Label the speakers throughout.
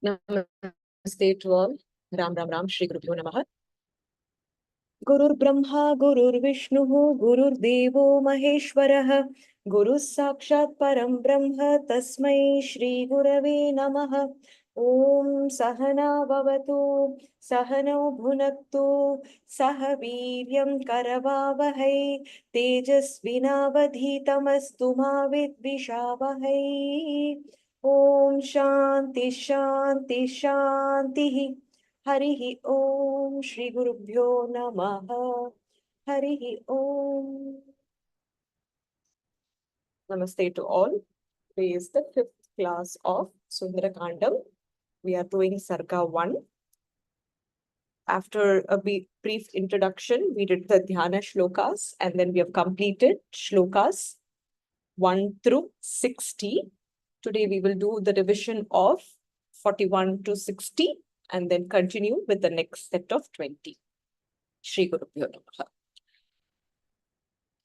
Speaker 1: Namaste to all. Ram Ram Ram Shri Gurubhyo Namaha. Gurur Brahma Gurur Vishnu Gurur Devo Maheshwarah Guru Sakshat Param Brahma Tasmai Shri Gurave Namaha. Om Sahana Bhavatu Sahano Bhunaktu Saha Viryam Karavavahai Tejasvinavadhitamastu ma vidvishavahai. Om Shanti Shanti Shanti. Harihi Om Shri Gurubhyo Namaha. Harihi Om. Namaste to all. Today is the 5th class of Sundara Kandam. We are doing Sarga 1. After a brief introduction, we did the Dhyana shlokas and then we have completed shlokas 1 through 60. Today we will do the revision of 41 to 60 and then continue with the next set of 20. Shri Gurubhyo Namaha.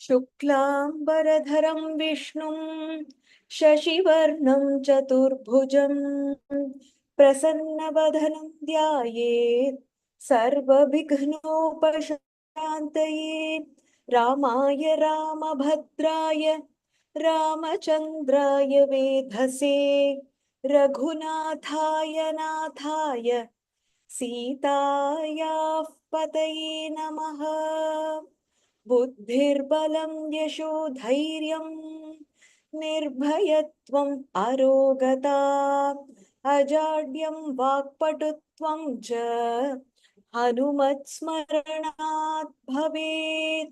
Speaker 1: Shuklambaradharam Vishnum Shashivarnam Chaturbhujam Prasannavadhanam Dhyayet Sarvabhighnopaşantaye Ramaya Ramabhadraya Ramachandraya Vedhase Raghunathaya Nathaya Sitaya Pataye Namaha. Buddhirbalam yasho dhairyam nirbhayatvam arogata ajadyam vakpatutvam cha hanumat smaranat bhavet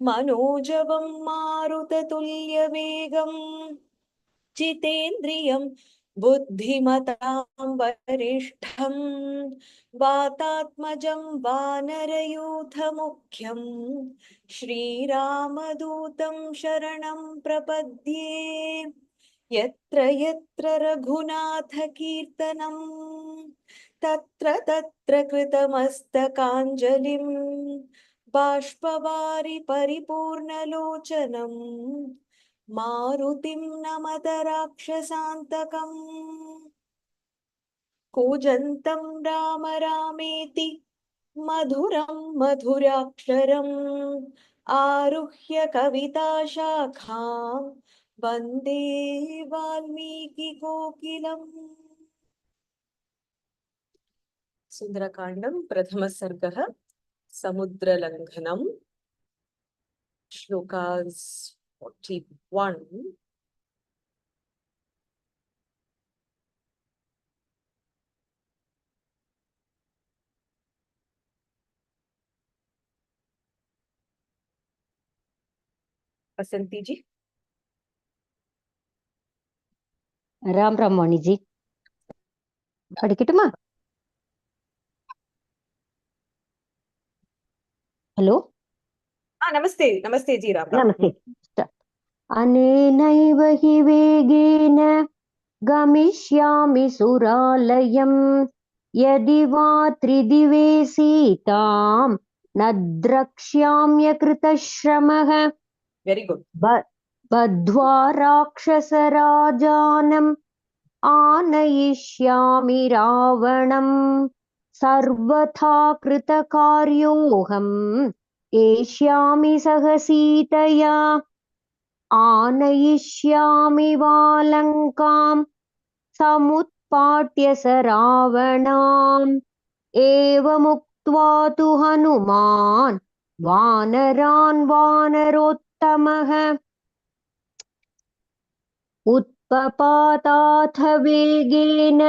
Speaker 1: manojavam marutatuल्य vegam Jitendriyam buddhimatam varishtham vatatmajam vanarayutha mukhyam Shri Ramadutam sharanam prapadye yatra yatra raghunatha kirtanam tatra tatra kritamastakāņjalim bāshpavari paripurnalochanam Marutim namata rakshasantakam Kujantam Rama Rameti Madhuram Madhuraksharam Aruhya Kavita Shakham Vande Valmiki Kokilam. Sundarakandam Prathama Sargaha Samudra Langhanam Shlokas 41. Vasanti ji.
Speaker 2: Ram Ramani ji. Adikituma. Hello.
Speaker 1: Namaste. Namaste ji Ram.
Speaker 2: Namaste. Anenaiva hi vegena gamishyami suralayam yadi va tridive sitam nadrakshyamya kritashramah.
Speaker 1: Very good.
Speaker 2: Badhva rakshasarajanam आनयिष्यामि रावणं सर्वथा कृतकार्योऽहम् एष्यामि सह सीतया आनयिष्यामि वालङ्कां समुत्पाट्य स रावणाम् एवमुक्त्वा तु हनुमान् वानरान् वानरोत्तमः उत्पपाताथ वेगेन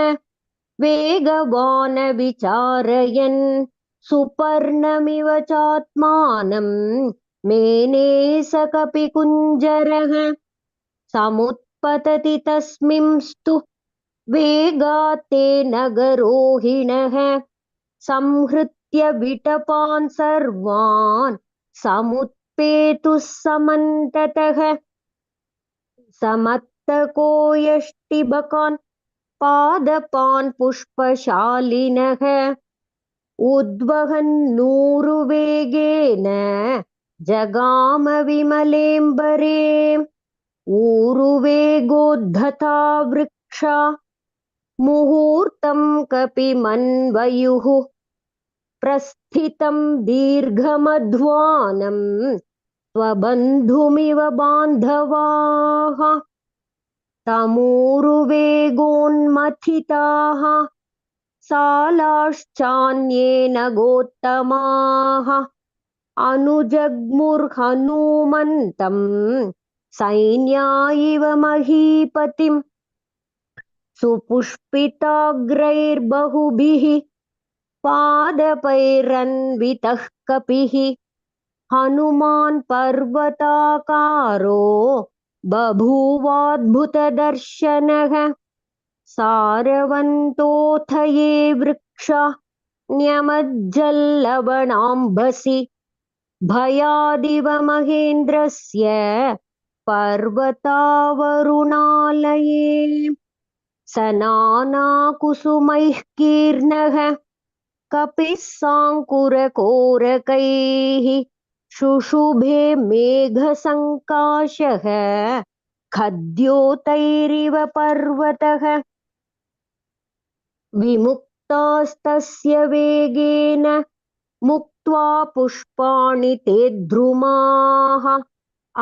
Speaker 2: वेगवान् विचारयन् सुपर्णमिव चात्मानं मेने स कपिकुञ्जरः समुत्पतति तस्मिंस्तु वेगात् तेन गरोहिणः संहृत्य विटपान् सर्वान् समुत्पेतुः समन्ततः समत्तको यष्टिबकान् पादपान् पुष्पशालिनः उद्वहन्नूरुवेगेन जगाम विमलेऽम्बरे ऊरुवेगोद्धता वृक्षा मुहूर्तं कपिमन्वयुः प्रस्थितं दीर्घमध्वानं स्वबन्धुमिव बान्धवाः तमूरुवेगोन्मथिताः सालाश्चान्येन गोत्तमाः अनुजग्मुर्हनूमन्तं सैन्या इव महीपतिम् सुपुष्पिताग्रैर्बहुभिः पादपैरन्वितः कपिः हनुमान् पर्वताकारो बभूवाद्भुतदर्शनः सारवन्तोऽथ ये वृक्षा न्यमज्जल्लवणाम्भसि भयादिव महेन्द्रस्य पर्वतावरुणालये सनानाकुसुमैः कीर्णः कपिः साङ्कुरकोरकैः शुशुभे मेघसङ्काशः खद्योतैरिव पर्वतः विमुक्तास्तस्य वेगेन मुक्त्वा पुष्पाणि ते द्रुमाः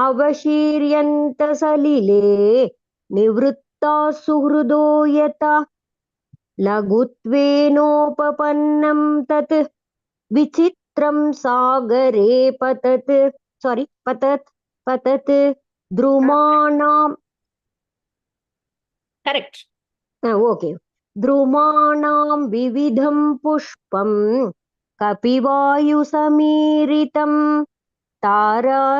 Speaker 2: अवशीर्यन्त सलिले निवृत्ता सुहृदो यथा लघुत्वेनोपपन्नं तत् विचित्रं सागरे पतत् द्रुमाणां
Speaker 1: Correct.
Speaker 2: ओके द्रुमाणां विविधं पुष्पं कपिवायुसमीरितं ताराचितमिवाकाशं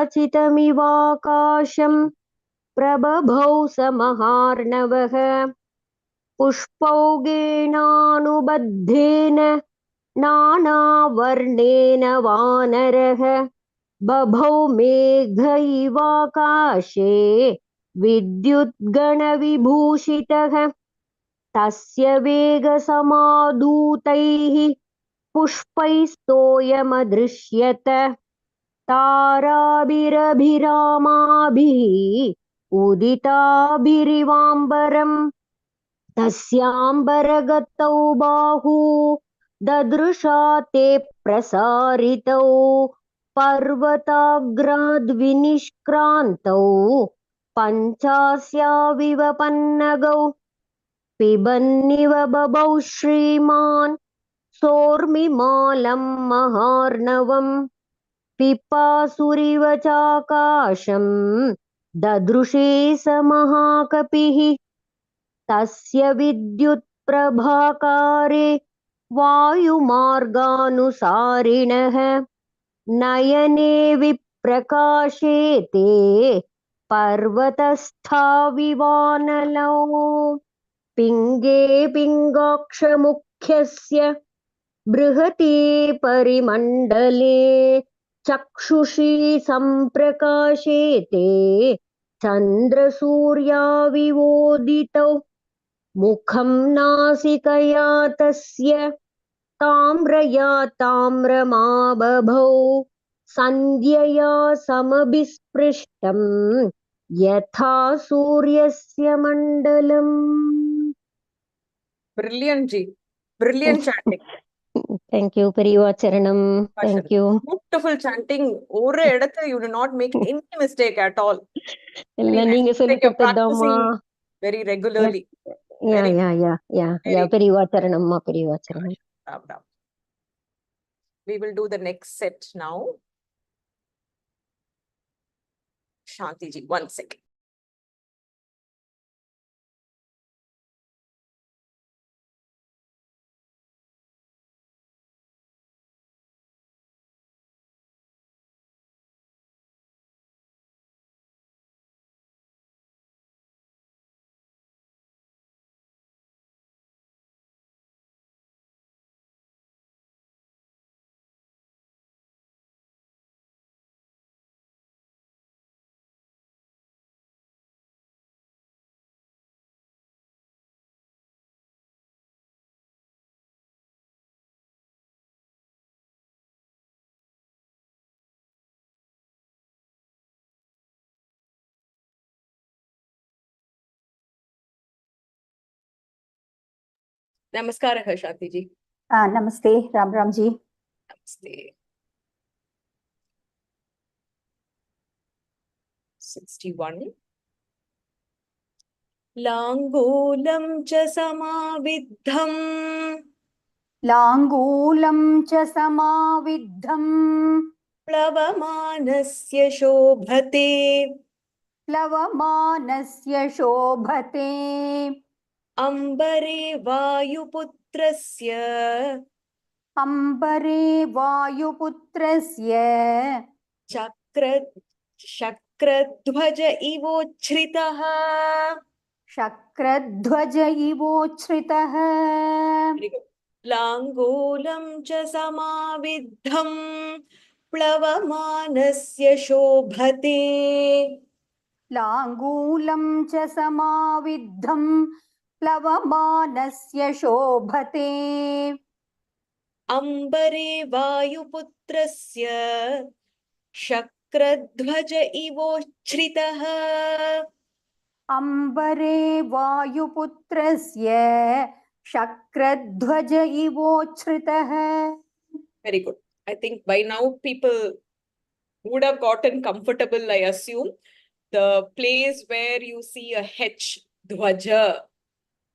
Speaker 2: प्रबभौ स महार्णवः पुष्पौगेणानुबद्धेन नानावर्णेन वानरः बभौ मेघ इवाकाशे विद्युद्गणविभूषितः तस्य वेगसमादूतैः पुष्पैस्तोयमदृश्यत ताराभिरभिरामाभिः उदिताभिरिवाम्बरम् तस्याम्बरगतौ बाहू ददृशा ते प्रसारितौ पर्वताग्राद्विनिष्क्रान्तौ पञ्चास्याविव पन्नगौ पिबन्निव बभौ श्रीमान् सोर्मिमालं महार्णवम् पिपासुरिव चाकाशं ददृशे स महाकपिः तस्य विद्युत्प्रभाकारे वायुमार्गानुसारिणः नयने विप्रकाशे ते पर्वतस्थाविवानलौ पिङ्गे पिङ्गाक्षमुख्यस्य बृहति परिमण्डले चक्षुषी सम्प्रकाशे ते चन्द्रसूर्याविवोदितौ मुखं नासिकया तस्य ताम्रया ताम्रमाबभौ सन्ध्यया समभिस्पृष्टं यथा सूर्यस्य मण्डलम्
Speaker 1: Brilliant, Ji. Brilliant chanting.
Speaker 2: Thank you, Perivacharanam. Thank you.
Speaker 1: Beautiful chanting. Ore edathu, you do not make any mistake at all.
Speaker 2: ಎಲ್ಲ
Speaker 1: Very nice.
Speaker 2: நீங்க சொல்லி
Speaker 1: Like you're
Speaker 2: கொடுத்ததுதாம்மா.
Speaker 1: practicing very regularly.
Speaker 2: Yeah,
Speaker 1: Very
Speaker 2: yeah. பெரியவாச்சரணம்மா, பெரியவாச்சரணம்.
Speaker 1: Ram, Ram. We will do the next set now. Shanti Ji, 1 second. Namaskar, Shanti ji.
Speaker 3: Namaste, Ram ji.
Speaker 1: Namaste. 61. Langulam cha samaviddham.
Speaker 3: Langulam cha samaviddham.
Speaker 1: Plavamanasya shobhate.
Speaker 3: Plavamanasya shobhate.
Speaker 1: Ambare vayuputrasya.
Speaker 3: Ambare vayuputrasya.
Speaker 1: Shakradhvaja ivochhritaha.
Speaker 3: Shakradhvaja ivochhritaha.
Speaker 1: Very good. Langulam cha samaviddham. Plavamanasya shobhate.
Speaker 3: Langulam cha samaviddham. Plavamanasya shobhate.
Speaker 1: Ambare vayuputrasya. Shakradhvaja ivochhritaha.
Speaker 3: Ambare vayuputrasya shakradhvaja ivochhritaha.
Speaker 1: Very good. I think by now people would have gotten comfortable, I assume. The place where you see a H, dhvaja,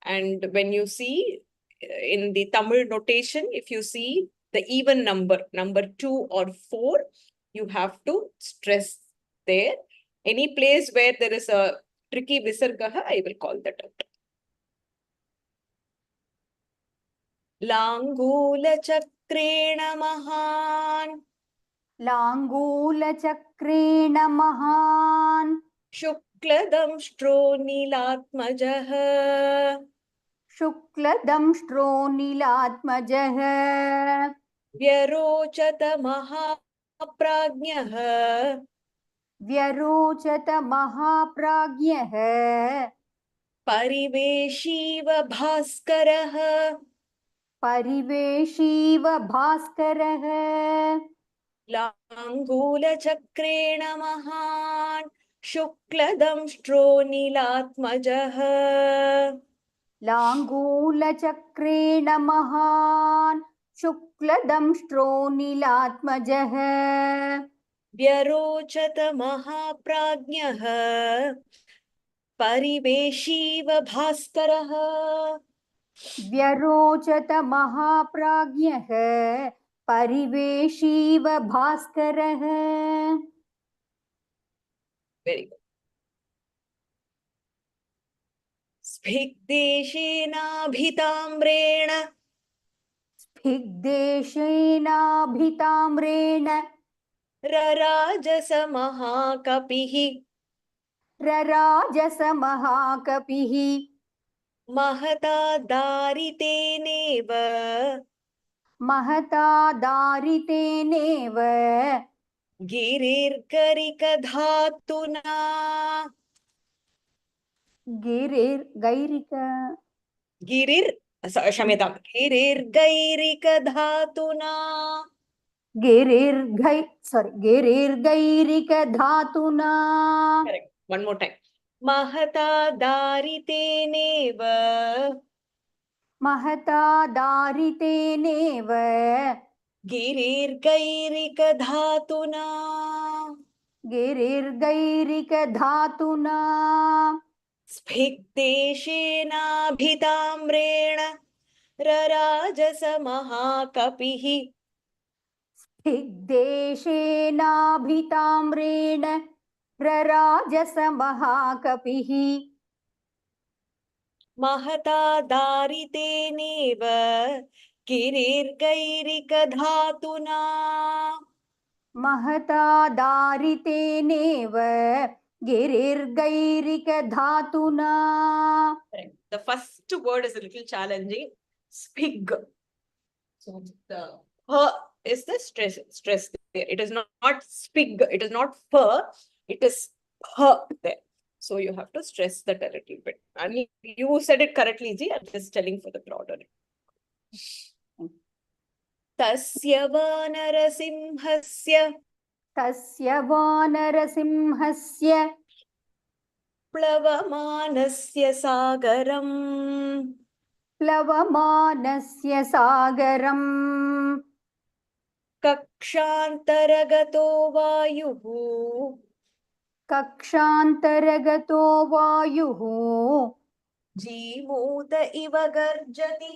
Speaker 1: and when you see in the Tamil notation, if you see the even number 2 or 4, you have to stress there. Any place where there is a tricky visargaha, I will call that out. Langula chakrena mahan.
Speaker 3: Langula chakrena mahan.
Speaker 1: Shukladam stro nilatmajah.
Speaker 3: Shukladam stro nilatmajah.
Speaker 1: Vyarochata mahaprajnah.
Speaker 3: Vyarochata mahaprajnah.
Speaker 1: Pariveshiva bhaskarah.
Speaker 3: Pariveshiva bhaskarah.
Speaker 1: Langula chakrena mahan. Shukladam stro nilatmajah.
Speaker 3: Langula chakrena mahan. Shukladam stro nilatmajah.
Speaker 1: Vyarochata mahaprajnah. Pariveshiv bhaskarah.
Speaker 3: व्यरोचत महाप्राज्ञः परिवेशीव भास्करः.
Speaker 1: Very good. Spigdeshenabhitamrena.
Speaker 3: स्फिग्देशेनाभिताम्रेण
Speaker 1: Rarajasa mahakapihi.
Speaker 3: रराजसमहाकपिः
Speaker 1: Mahata dariteneva.
Speaker 3: महता दारितेनेव
Speaker 1: Girirkarikadhatuna.
Speaker 3: गिरिर्गैरिक
Speaker 1: क्षम्यतां. Girirgairikadhatuna.
Speaker 3: गिरिर्गैरिकधातुना.
Speaker 1: Correct. One more time. Mahata dariteneva.
Speaker 3: महता दारितेनेव
Speaker 1: Girirgairikadhatuna.
Speaker 3: गिरिर्गैरिकधातुना.
Speaker 1: Spigdeshenabhitamrena. Rarajasa-mahakapiः.
Speaker 3: स्फिग्देशेनाभिताम्रेण रराजसमहाकपिः
Speaker 1: महता दारितेनेव. गिरिर्गैरिकधातुना.
Speaker 3: महता दारितेनेव गिरिर्गैरिकधातुना.
Speaker 1: The first word is a little challenging. Spig. So the is the stress there. It is not spig. It is not fur. It is there. So you have to stress that a little bit. And you said it correctly, Ji. I'm just telling for the broader. Tasya vanarasimhasya.
Speaker 3: तस्य वानरसिंहस्य
Speaker 1: Plavamanasya sagaram.
Speaker 3: प्लवमानस्य सागरम्
Speaker 1: कक्षान्तरगतो वायुः
Speaker 3: कक्षान्तरगतो वायुः
Speaker 1: जीमूत इव गर्जति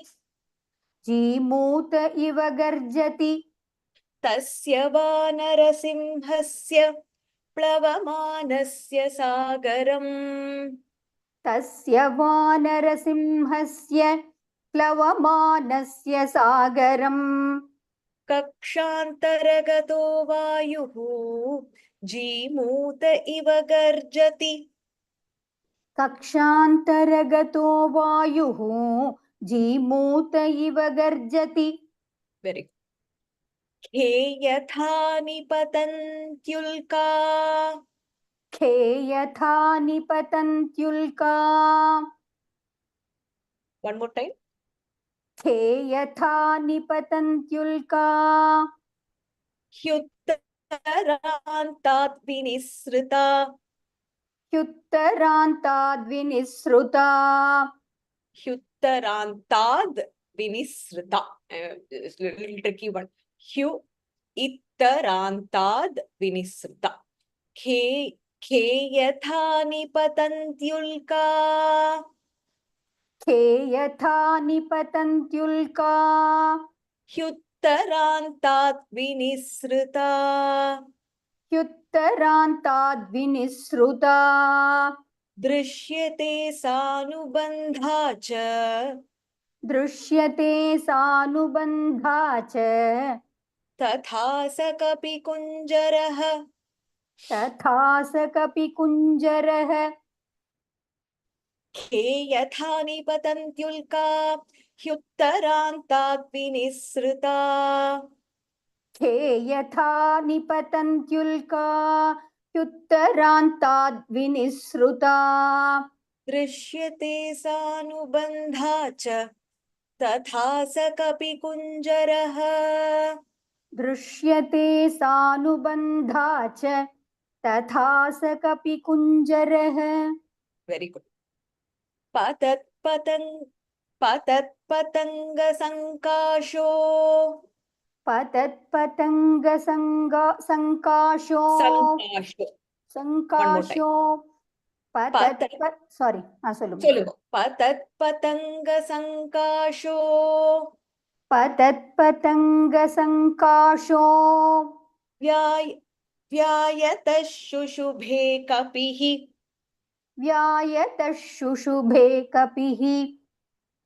Speaker 3: जीमूत इव गर्जति
Speaker 1: तस्य वानरसिंहस्य प्लवमानस्य सागरम्
Speaker 3: तस्य वानरसिंहस्य प्लवमानस्य सागरम्
Speaker 1: कक्षान्तरगतो वायुः जीमूत इव गर्जति
Speaker 3: कक्षान्तरगतो वायुः जीमूत इव गर्जति
Speaker 1: वेरी हे यथा निपतन्त्युल्का
Speaker 3: खे यथा निपतन्त्युल्का
Speaker 1: वन मोर टाइम
Speaker 3: खे यथा निपतन्त्युल्का
Speaker 1: ह्युत्तरान्तात् विनिसृता
Speaker 3: ह्युत्तरान्ताद्विनिसृता
Speaker 1: ह्युत्तरान्ताद् विनिसृता little tricky one ह्यु इत्तरान्ताद् विनिसृता खे खे यथा निपतन्त्युल्का
Speaker 3: खे यथा निपतन्त्युल्का
Speaker 1: ह्युत्तरान्तात् विनिसृता
Speaker 3: ह्युत्तरान्ताद्विनिसृता
Speaker 1: दृश्यते सानुबन्धा च
Speaker 3: दृश्यते सानुबन्धा च
Speaker 1: तथा स कपिकुञ्जरः
Speaker 3: तथा स कपिकुञ्जरः
Speaker 1: खे यथा निपतन्त्युल्का ह्युत्तरान्तात् विनिसृता
Speaker 3: खे यथा निपतन्त्युल्का ह्युत्तरान्ताद्विनिसृता
Speaker 1: दृश्यते सानुबन्धा च तथा स कपिकुञ्जरः
Speaker 3: दृश्यते सानुबन्धा च तथा स कपिकुञ्जरः
Speaker 1: वेरी गुड पतत्पतङ्गसङ्काशो
Speaker 3: पतत्पतङ्गसङ्काशो
Speaker 1: सङ्काशो
Speaker 3: सङ्काशो sorry சொல்லுங்க
Speaker 1: சொல்லுங்க पतत्पतङ्गसङ्काशो
Speaker 3: पतत्पतङ्गसङ्काशो
Speaker 1: व्यायतः शुशुभे कपिः
Speaker 3: व्यायतः शुशुभे कपिः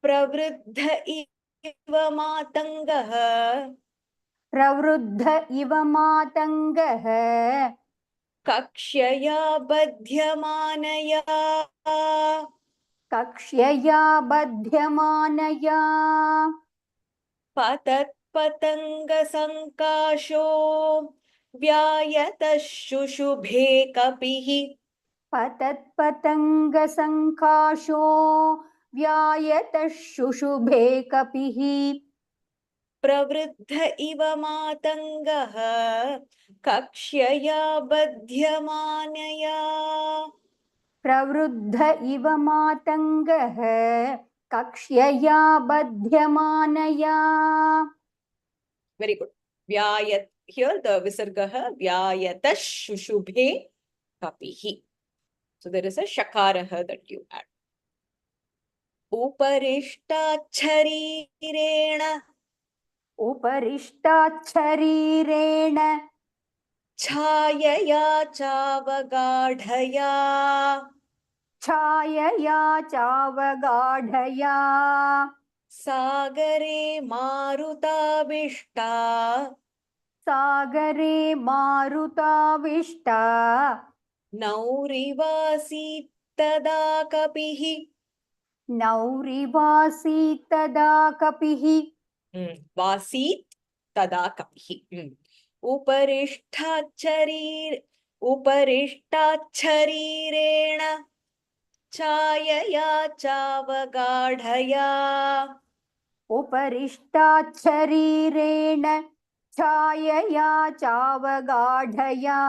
Speaker 1: प्रवृद्ध इव मातङ्गः
Speaker 3: प्रवृद्ध इव मातङ्गः
Speaker 1: कक्ष्यया बध्यमानया
Speaker 3: कक्ष्यया बध्यमानया
Speaker 1: पतत्पतङ्गसङ्काशो व्यायतः शुशुभे कपिः
Speaker 3: पतत्पतङ्गसङ्काशो व्यायतः शुशुभे कपिः
Speaker 1: प्रवृद्ध इव मातङ्गः कक्ष्यया बध्यमानया
Speaker 3: प्रवृद्ध इव मातङ्गः कक्ष्यया बध्यमानया
Speaker 1: वेरी गुड व्यायत here the visargah vyayatah shushubhe kapihi so there is a shakarah that you add उपरिष्टाच्छरीरेण
Speaker 3: उपरिष्टाच्छरीरेण
Speaker 1: छायया चावगाढया
Speaker 3: छायया चावगाढया
Speaker 1: सागरे मारुताविष्टा
Speaker 3: सागरे मारुताविष्टा
Speaker 1: नौरिवासीत् तदा कपिः
Speaker 3: नौरिवासीत् तदा कपिः
Speaker 1: वासीत् तदा कपिः उपरिष्टाच्छरीरेण छायया चावगाढया
Speaker 3: उपरिष्टाच्छरीरेण छायया चावगाढया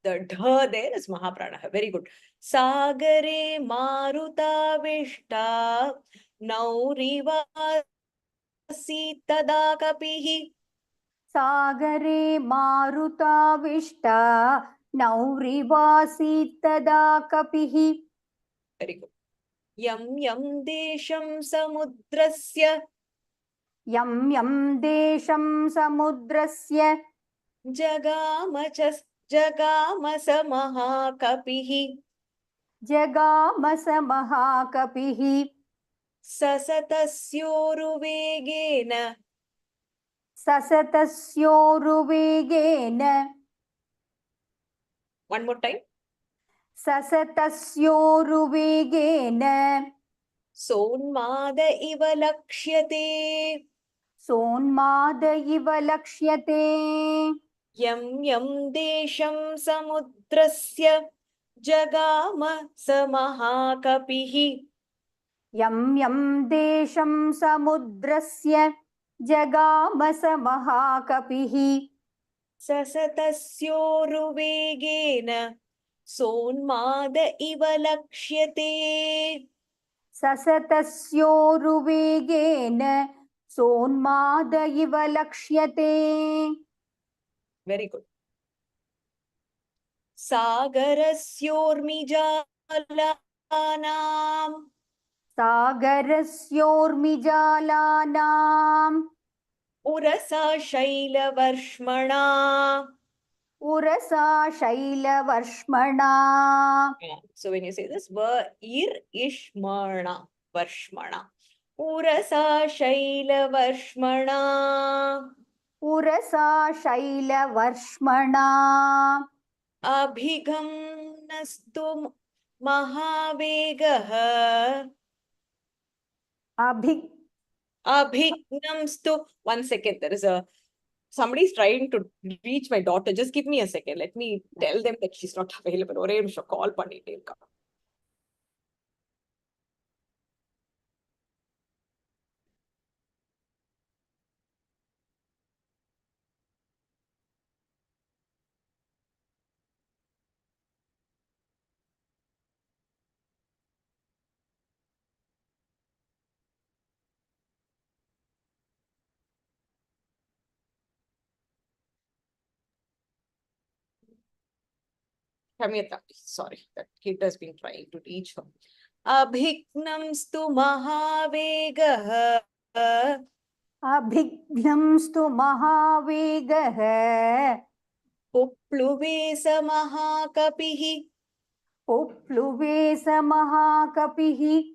Speaker 1: the dha there is mahaprana very good सागरे मारुताविष्टा नौरिवासीत् तदा कपिः
Speaker 3: सागरे मारुताविष्टा नौरिवासीत्तदा कपिः
Speaker 1: वेरि गुड् यं यं देशं समुद्रस्य
Speaker 3: यं यं देशं समुद्रस्य
Speaker 1: जगाम स महाकपिः
Speaker 3: जगाम स महाकपिः
Speaker 1: ससतस्योरुवेगेन
Speaker 3: ससतस्योरुवेगेन
Speaker 1: one more time
Speaker 3: ससतस्योरुवेगेन
Speaker 1: सोन्माद इव लक्ष्यते
Speaker 3: सोन्माद इव लक्ष्यते
Speaker 1: यं यं देशं समुद्रस्य जगाम स महाकपिः
Speaker 3: यं यं देशं समुद्रस्य जगाम स महाकपिः
Speaker 1: ससतस्योरुवेगेन सोन्माद इव लक्ष्यते
Speaker 3: ससतस्योरुवेगेन सोन्माद इव लक्ष्यते
Speaker 1: वेरी गुड सागरस्योर्मिजालानां
Speaker 3: सागरस्योर्मिजालानाम्
Speaker 1: उरसा शैलवर्ष्मणा
Speaker 3: उरसा शैलवर्ष्मणा
Speaker 1: so when you say this ishmana varshmana urasa शैलवर्ष्मणा
Speaker 3: उरसा शैलवर्ष्मणा
Speaker 1: अभिगम्नस्तु महावेगः अभिघ्नंस्तु one second there is a somebody is trying to reach my daughter just give me a second let me tell them that she's not available ஒரே நிமிஷம் கால் பண்ணிட்டே இருக்கா Kamyata, sorry, that kid has been trying to reach her. Abhignamstu mahavegah.
Speaker 3: अभिघ्नंस्तु महावेगः
Speaker 1: पुप्लुवे स महाकपिः.
Speaker 3: पुप्लुवे स महाकपिः.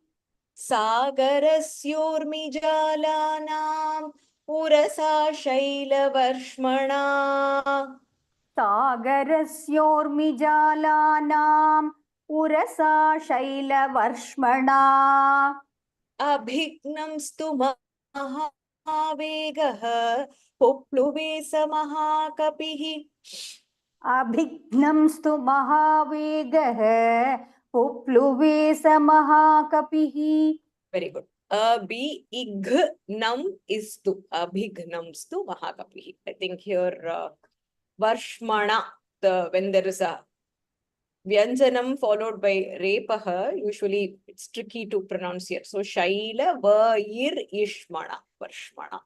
Speaker 1: सागरस्योर्मिजालानां पुरसा शैलवर्ष्मणा.
Speaker 3: सागरस्योर्मिजालानाम् उरसा शैलवर्ष्मणा.
Speaker 1: अभिघ्नंस्तु महावेगः पुप्लुवे स महाकपिः.
Speaker 3: अभिघ्नंस्तु महावेगः पुप्लुवे स महाकपिः.
Speaker 1: Very good. Abhignam is to abhignamstu mahakapihi. I think here varshmana, when there is a vyanjanam followed by repaha, usually it's tricky to pronounce here. So shaila vair ishmana varshmana.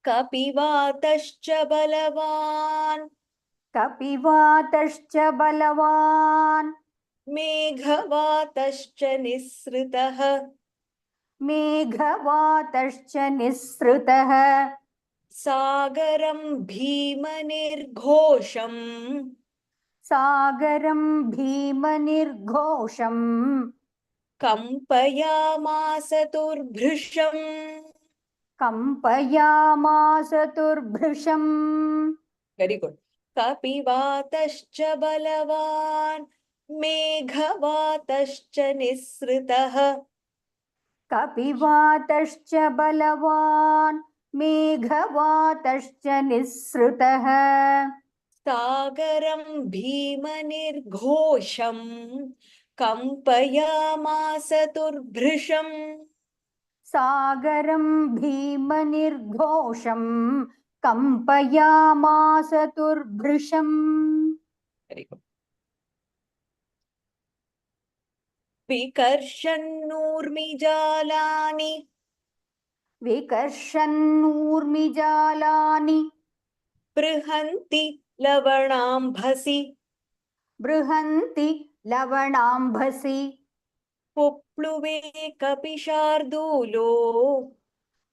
Speaker 1: Kapivatascha balavan.
Speaker 3: कपिवातश्च बलवान्.
Speaker 1: मेघवातश्च निःसृतः.
Speaker 3: मेघवातश्च निःसृतः.
Speaker 1: सागरं भीमनिर्घोषम्.
Speaker 3: सागरं भीमनिर्घोषम्.
Speaker 1: कम्पयामास तुर्भृशम्.
Speaker 3: कम्पयामास तुर्भृशम्.
Speaker 1: Very good. कपिवातश्च बलवान् मेघवातश्च निःसृतः.
Speaker 3: कपिवातश्च बलवान् मेघवातश्च निःसृतः.
Speaker 1: सागरं भीमनिर्घोषम् कम्पयामास तुर्भृशम्.
Speaker 3: सागरं भीमनिर्घोषम् कम्पयामास तुर्भृशम्.
Speaker 1: Very good. विकर्षन्नूर्मिजालानि
Speaker 3: विकर्षन्नूर्मिजालानि
Speaker 1: बृहन्ति लवणाम्भसि
Speaker 3: बृहन्ति लवणाम्भसि
Speaker 1: पुप्लुवे कपिशार्दूलो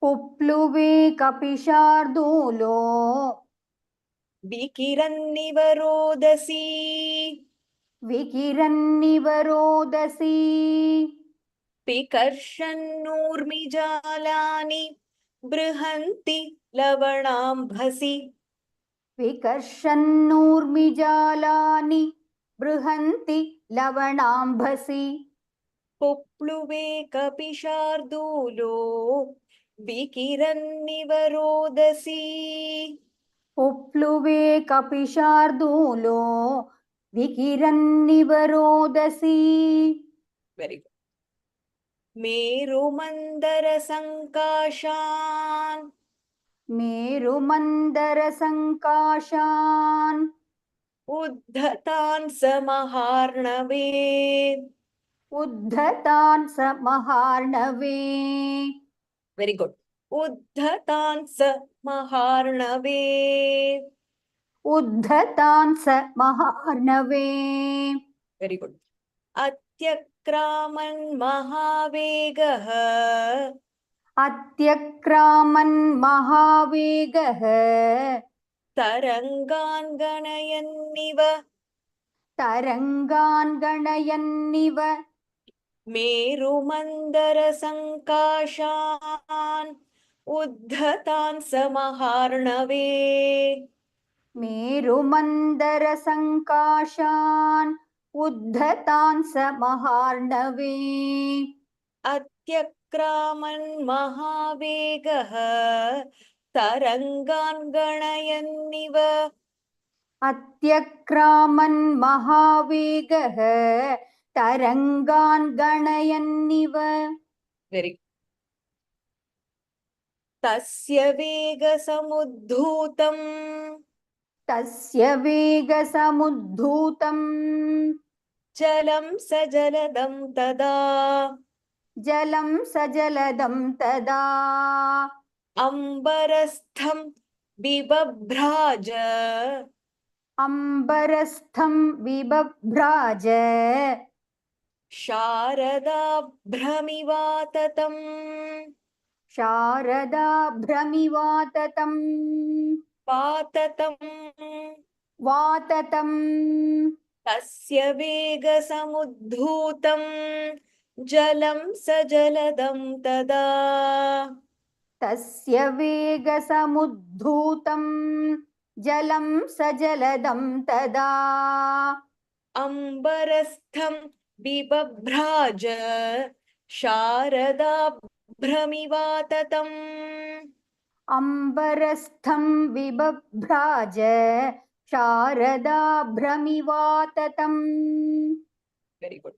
Speaker 3: पुप्लुवे कपिशार्दूलो
Speaker 1: विकिरन्निव रोदसी
Speaker 3: विकिरन्निव रोदसी
Speaker 1: विकर्षन्नूर्मिजालानि बृहन्ति लवणाम्भसि
Speaker 3: विकर्षन्नूर्मिजालानि बृहन्ति लवणाम्भसि
Speaker 1: पुप्लुवे कपिशार्दूलो विकिरन्निव रोदसी
Speaker 3: पुप्लुवे कपिशार्दूलो विकिरन्निव रोदसी
Speaker 1: very good मेरुमन्दरसङ्काशान्
Speaker 3: मेरुमन्दरसङ्काशान्
Speaker 1: उद्धतान् समहार्णवे
Speaker 3: उद्धतान् स महार्णवे
Speaker 1: very good उद्धतान् समहार्णवे
Speaker 3: उद्धतान् स महार्णवे
Speaker 1: very good अत्यक्रामन् महावेगः
Speaker 3: अत्यक्रामन् महावेगः
Speaker 1: तरङ्गान् गणयन्निव
Speaker 3: तरङ्गान् गणयन्निव
Speaker 1: मेरुमन्दरसङ्काशान् उद्धतान् समहार्णवे
Speaker 3: मेरुमन्दरसङ्काशान् उद्धतान् स महार्णवे
Speaker 1: अत्यक्रामन् महावेगः तरङ्गान् गणयन्निव
Speaker 3: अत्यक्रामन् महावेगः तरङ्गान् गणयन्निव
Speaker 1: very तस्य वेगसमुद्धूतम्
Speaker 3: तस्य वेगसमुद्धूतम्
Speaker 1: जलं स जलदं तदा
Speaker 3: जलं स जलदं तदा
Speaker 1: अम्बरस्थं बिबभ्राज
Speaker 3: अम्बरस्थं बिबभ्राज
Speaker 1: शारदाभ्रमिवाततम्
Speaker 3: शारदाभ्रमिवाततम्
Speaker 1: वाततम्
Speaker 3: वाततम्
Speaker 1: तस्य वेगसमुद्धूतं जलं स जलदं तदा
Speaker 3: तस्य वेगसमुद्धूतं जलं स जलदं तदा
Speaker 1: अम्बरस्थं बिबभ्राज शारदाभ्रमिवाततम्
Speaker 3: अम्बरस्थं बिबभ्राज शारदाभ्रमिवाततम्
Speaker 1: वेरी गुड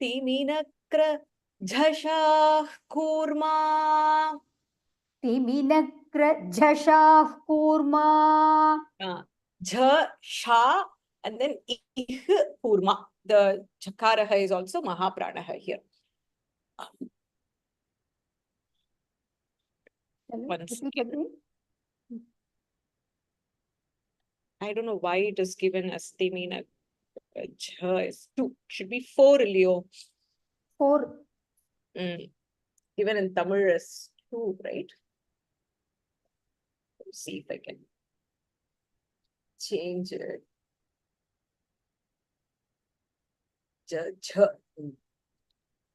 Speaker 1: तिमिनक्र झषाः कूर्मा
Speaker 3: तिमिनक्र झषाः कूर्मा
Speaker 1: झ and then ih kurma the chakaraha is also mahapranaha here once again. I don't know why it is given as timina jha is 2 should be 4 Leo
Speaker 3: 4
Speaker 1: given in Tamil as 2 right let's see if I can change it jha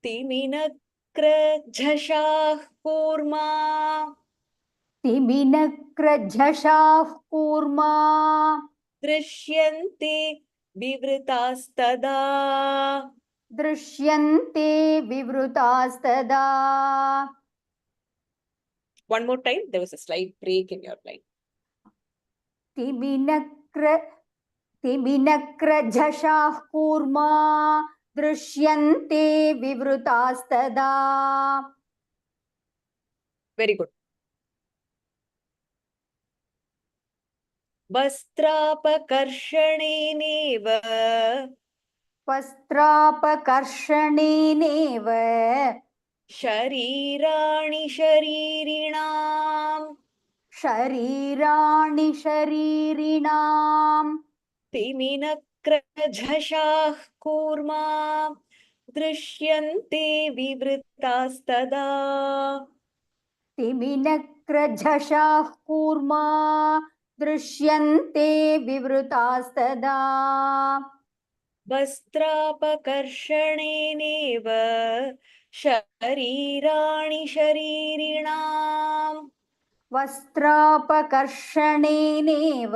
Speaker 1: तिमिनक्र झषाः kurma
Speaker 3: तिमिनक्र झषाः kurma
Speaker 1: दृश्यन्ते विवृतास्तदा
Speaker 3: दृश्यन्ते विवृतास्तदा
Speaker 1: one more time there was a slight break in your line
Speaker 3: तिमिनक्र झषाः kurma दृश्यन्ते विवृतास्तदा
Speaker 1: very good वस्त्रापकर्षणेनेव
Speaker 3: वस्त्रापकर्षणेनेव
Speaker 1: शरीराणि शरीरिणाम्
Speaker 3: शरीराणि शरीरिणाम्
Speaker 1: तिमिनक्रझषाः kurma दृश्यन्ते विवृतास्तदा
Speaker 3: तिमिनक्रझषाः कूर्मा दृश्यन्ते विवृतास्तदा
Speaker 1: वस्त्रापकर्षणेनेव शरीराणि शरीरिणाम्
Speaker 3: वस्त्रापकर्षणेनेव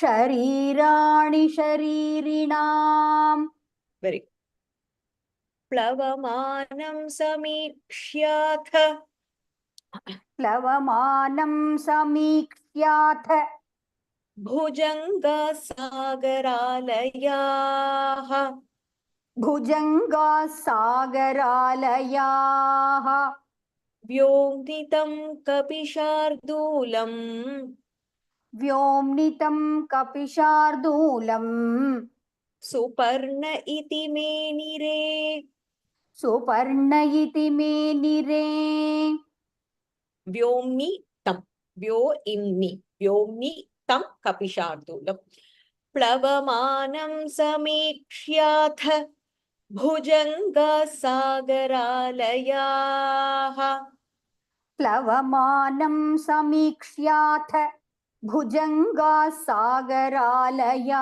Speaker 3: शरीराणि शरीरिणाम्
Speaker 1: very प्लवमानं समीक्ष्याथ
Speaker 3: प्लवमानं समीक्ष्याथ
Speaker 1: भुजङ्गाः सागरालयाः
Speaker 3: भुजङ्गाः सागरालयाः
Speaker 1: व्योम्नितं कपिशार्दूलम्
Speaker 3: व्योम्नितं कपिशार्दूलम्
Speaker 1: सुपर्ण इति मेनिरे
Speaker 3: सुपर्ण इति मेनिरे
Speaker 1: व्योम्नितं व्योम्नितं कपिशार्दूलम् प्लवमानं समीक्ष्याथ भुजङ्गाः सागरालयाः
Speaker 3: प्लवमानं समीक्ष्याथ भुजङ्गाः सागरालयाः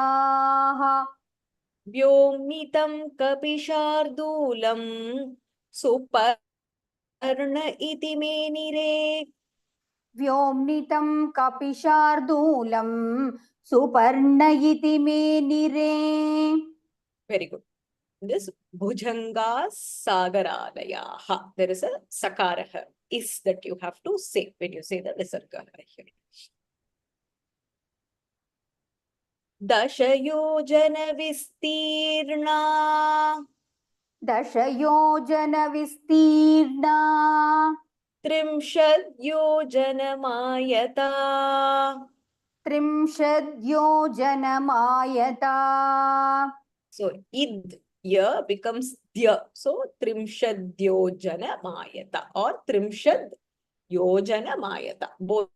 Speaker 1: व्योम्नितं कपिशार्दूलम् सुपर्ण इति मेनिरे
Speaker 3: व्योम्नितं कपिशार्दूलं सुपर्ण इति मेनिरे
Speaker 1: very good this bhujanga sagaralayah there is a sakarah is that you have to say when you say the visarga here dashayojana vistirna
Speaker 3: दशयोजनविस्तीर्णा
Speaker 1: त्रिंशद्योजनमायता
Speaker 3: त्रिंशद्योजनमायता
Speaker 1: so id here becomes dya so trimshadyojanamayata or trimshad yojanamayata both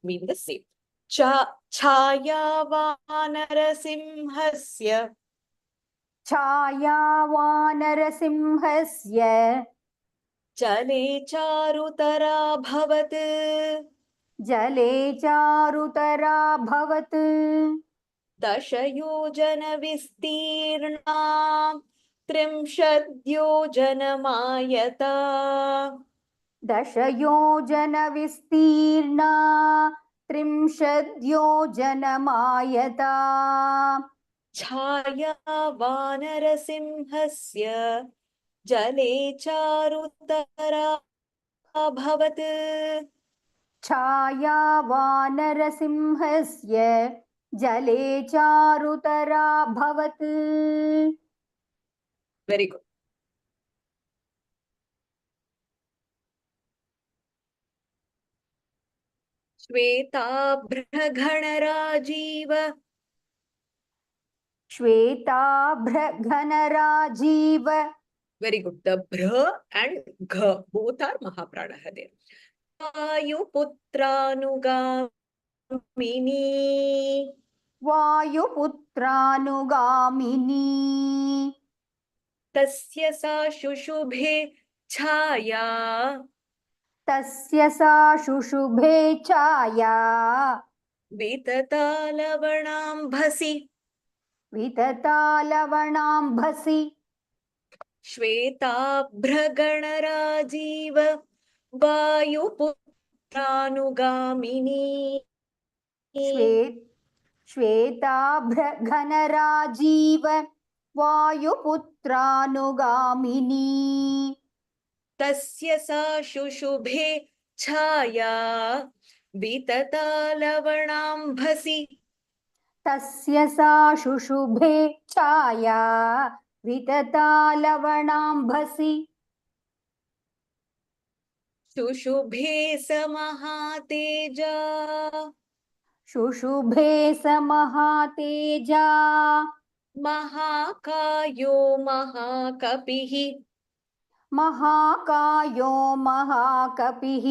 Speaker 1: mean the same छायावानरसिंहस्य
Speaker 3: छायावानरसिंहस्य
Speaker 1: जले चारुतराभवत्
Speaker 3: जले चारुतराभवत्
Speaker 1: दशयोजनविस्तीर्णा त्रिंशद्योजनमायता
Speaker 3: दशयोजनविस्तीर्णा त्रिंशद्योजनमायता
Speaker 1: छायावानरसिंहस्य जले चारुतराभवत्
Speaker 3: छायावानरसिंहस्य जले चारुतराभवत्
Speaker 1: very good श्वेताभ्रगणराजीव
Speaker 3: श्वेताभ्रघनराजीव
Speaker 1: very good the bra and gha both are mahapranah there वायुपुत्रानुगामिनी
Speaker 3: वायुपुत्रानुगामिनी
Speaker 1: तस्य सा शुशुभे छाया
Speaker 3: तस्य सा शुशुभे छाया
Speaker 1: वितता लवणाम्भसि
Speaker 3: वितता लवणाम्भसि
Speaker 1: श्वेताभ्रगणराजीव वायुपुत्रानुगामिनी
Speaker 3: श्वेताभ्रघनराजीव वायुपुत्रानुगामिनी
Speaker 1: तस्य सा शुशुभे छाया वितता लवणाम्भसि
Speaker 3: तस्य सा शुशुभे छाया वितता लवणाम्भसि
Speaker 1: शुशुभे समहातेजा
Speaker 3: शुशुभे स महातेजा
Speaker 1: महाकायो महाकपिः
Speaker 3: महाकायो महाकपिः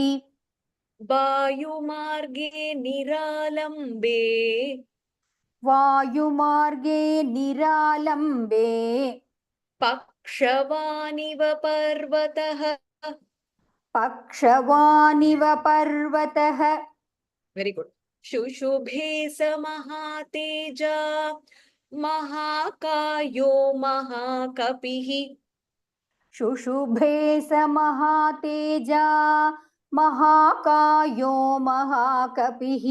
Speaker 1: वायुमार्गे निरालम्बे
Speaker 3: वायुमार्गे निरालम्बे
Speaker 1: पक्षवानिव पर्वतः
Speaker 3: पक्षवानिव पर्वतः
Speaker 1: वेरी गुड शुशुभे स महातेजा महाकायो महाकपिः
Speaker 3: शुशुभे स महातेजा महाकायो महाकपिः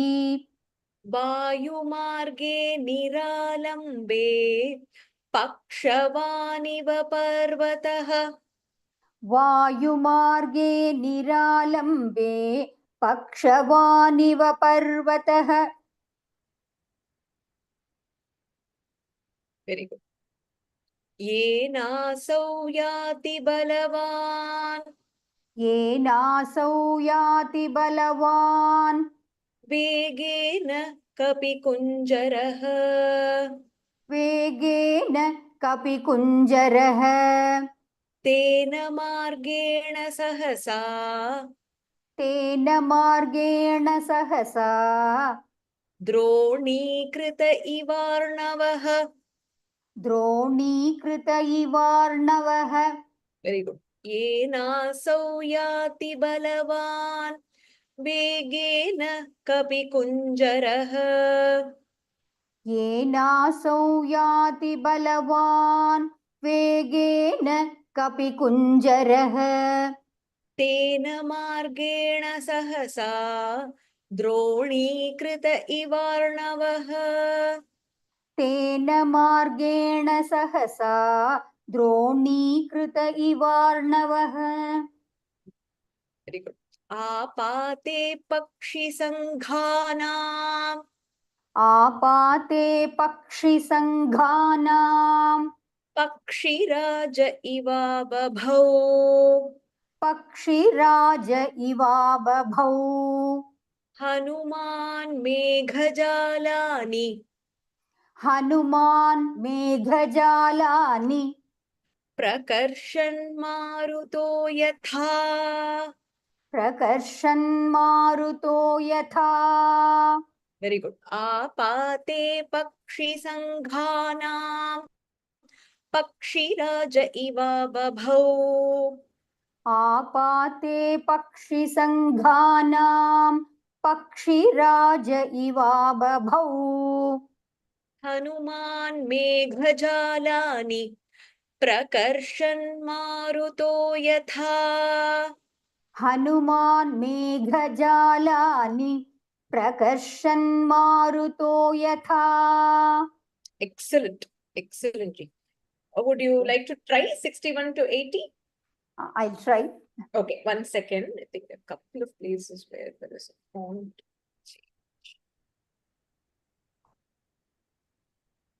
Speaker 1: वायुमार्गे निरालम्बे पक्षवानिव पर्वतः
Speaker 3: वायुमार्गे निरालम्बे पक्षवानिव पर्वतः
Speaker 1: वेरी गुड येनासौ याति बलवान्
Speaker 3: येनासौ याति बलवान्
Speaker 1: वेगेन कपिकुञ्जरः
Speaker 3: वेगेन कपिकुञ्जरः
Speaker 1: तेन मार्गेण सहसा
Speaker 3: तेन मार्गेण सहसा
Speaker 1: द्रोणीकृत इवार्णवः
Speaker 3: द्रोणीकृत इवार्णवः
Speaker 1: वेरी गुड येनासौ याति बलवान् वेगेन कपिकुञ्जरः
Speaker 3: येनासौ याति बलवान् वेगेन कपिकुञ्जरः
Speaker 1: तेन मार्गेण सहसा द्रोणीकृत इवार्णवः
Speaker 3: तेन मार्गेण सहसा द्रोणीकृत इवार्णवः
Speaker 1: वेरी गुड आपाते पक्षिसङ्घानाम्
Speaker 3: आपाते पक्षिसङ्घानाम्
Speaker 1: पक्षिराज इवा बभौ
Speaker 3: पक्षिराज इवा बभौ
Speaker 1: हनुमान् मेघजालानि
Speaker 3: हनुमान् मेघजालानि
Speaker 1: प्रकर्षन् मारुतो यथा
Speaker 3: प्रकर्षन् मारुतो यथा
Speaker 1: वेरी गुड आपाते पक्षिसङ्घानाम् पक्षिराज इवा बभौ
Speaker 3: आपाते पक्षिसङ्घानाम् पक्षिराज इवा बभौ
Speaker 1: हनुमान् मेघजालानि प्रकर्षन् मारुतो यथा
Speaker 3: हनुमान् मेघजालानि प्रकर्षन् मारुतो यथा
Speaker 1: excellent excellent would you like to try 61 to 80
Speaker 3: I'll try.
Speaker 1: okay 1 second I think a couple of places where there is a font change.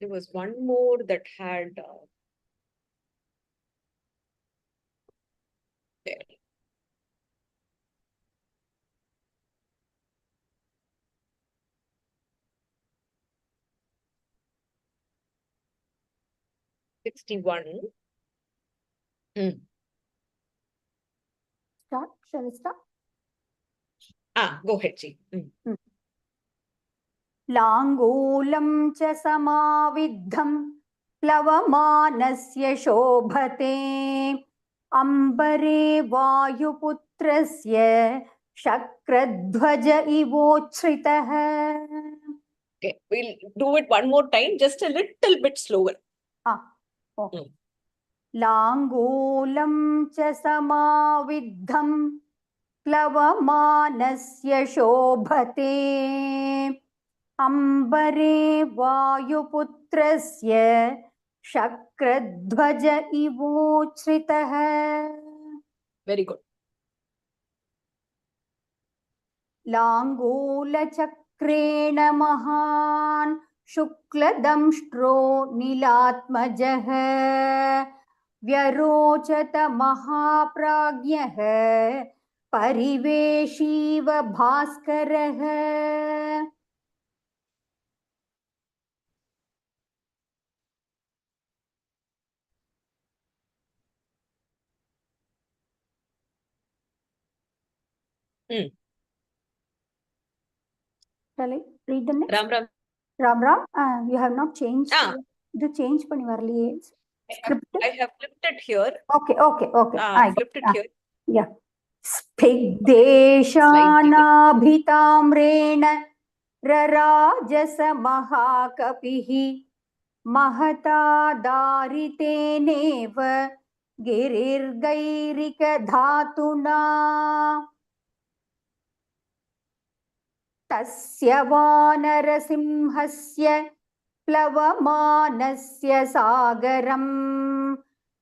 Speaker 1: There was one more that had there. Sixty-one.
Speaker 3: Start. Shall we start?
Speaker 1: Go ahead, Ji.
Speaker 3: लाङ्गूलं च समाविद्धं प्लवमानस्य शोभते अम्बरे वायुपुत्रस्य शक्रध्वज इवोच्छ्रितः
Speaker 1: Okay, we'll do it one more time, just a little bit slower.
Speaker 3: लाङ्गूलं च समाविद्धं प्लवमानस्य शोभते अम्बरे वायुपुत्रस्य शक्रध्वज इवोच्छ्रितः
Speaker 1: Very good.
Speaker 3: लाङ्गूलचक्रेण महान् शुक्लदंष्ट्रो नीलात्मजः व्यरोचत महाप्राज्ञः परिवेशीव भास्करः
Speaker 1: Hmm.
Speaker 3: Shall I read the next?
Speaker 1: Ram Ram.
Speaker 3: Ram Ram, you have not changed.
Speaker 1: Ah.
Speaker 3: The change pani varliye.
Speaker 1: I have flipped it here.
Speaker 3: Okay. I got
Speaker 1: Flipped it here.
Speaker 3: Yeah. स्पिग्देशानाभिताम्रेण रराजस महाकपिः महता दारितेनेव गिरिर्गैरिकधातुना तस्य वानरसिंहस्य प्लवमानस्य सागरम्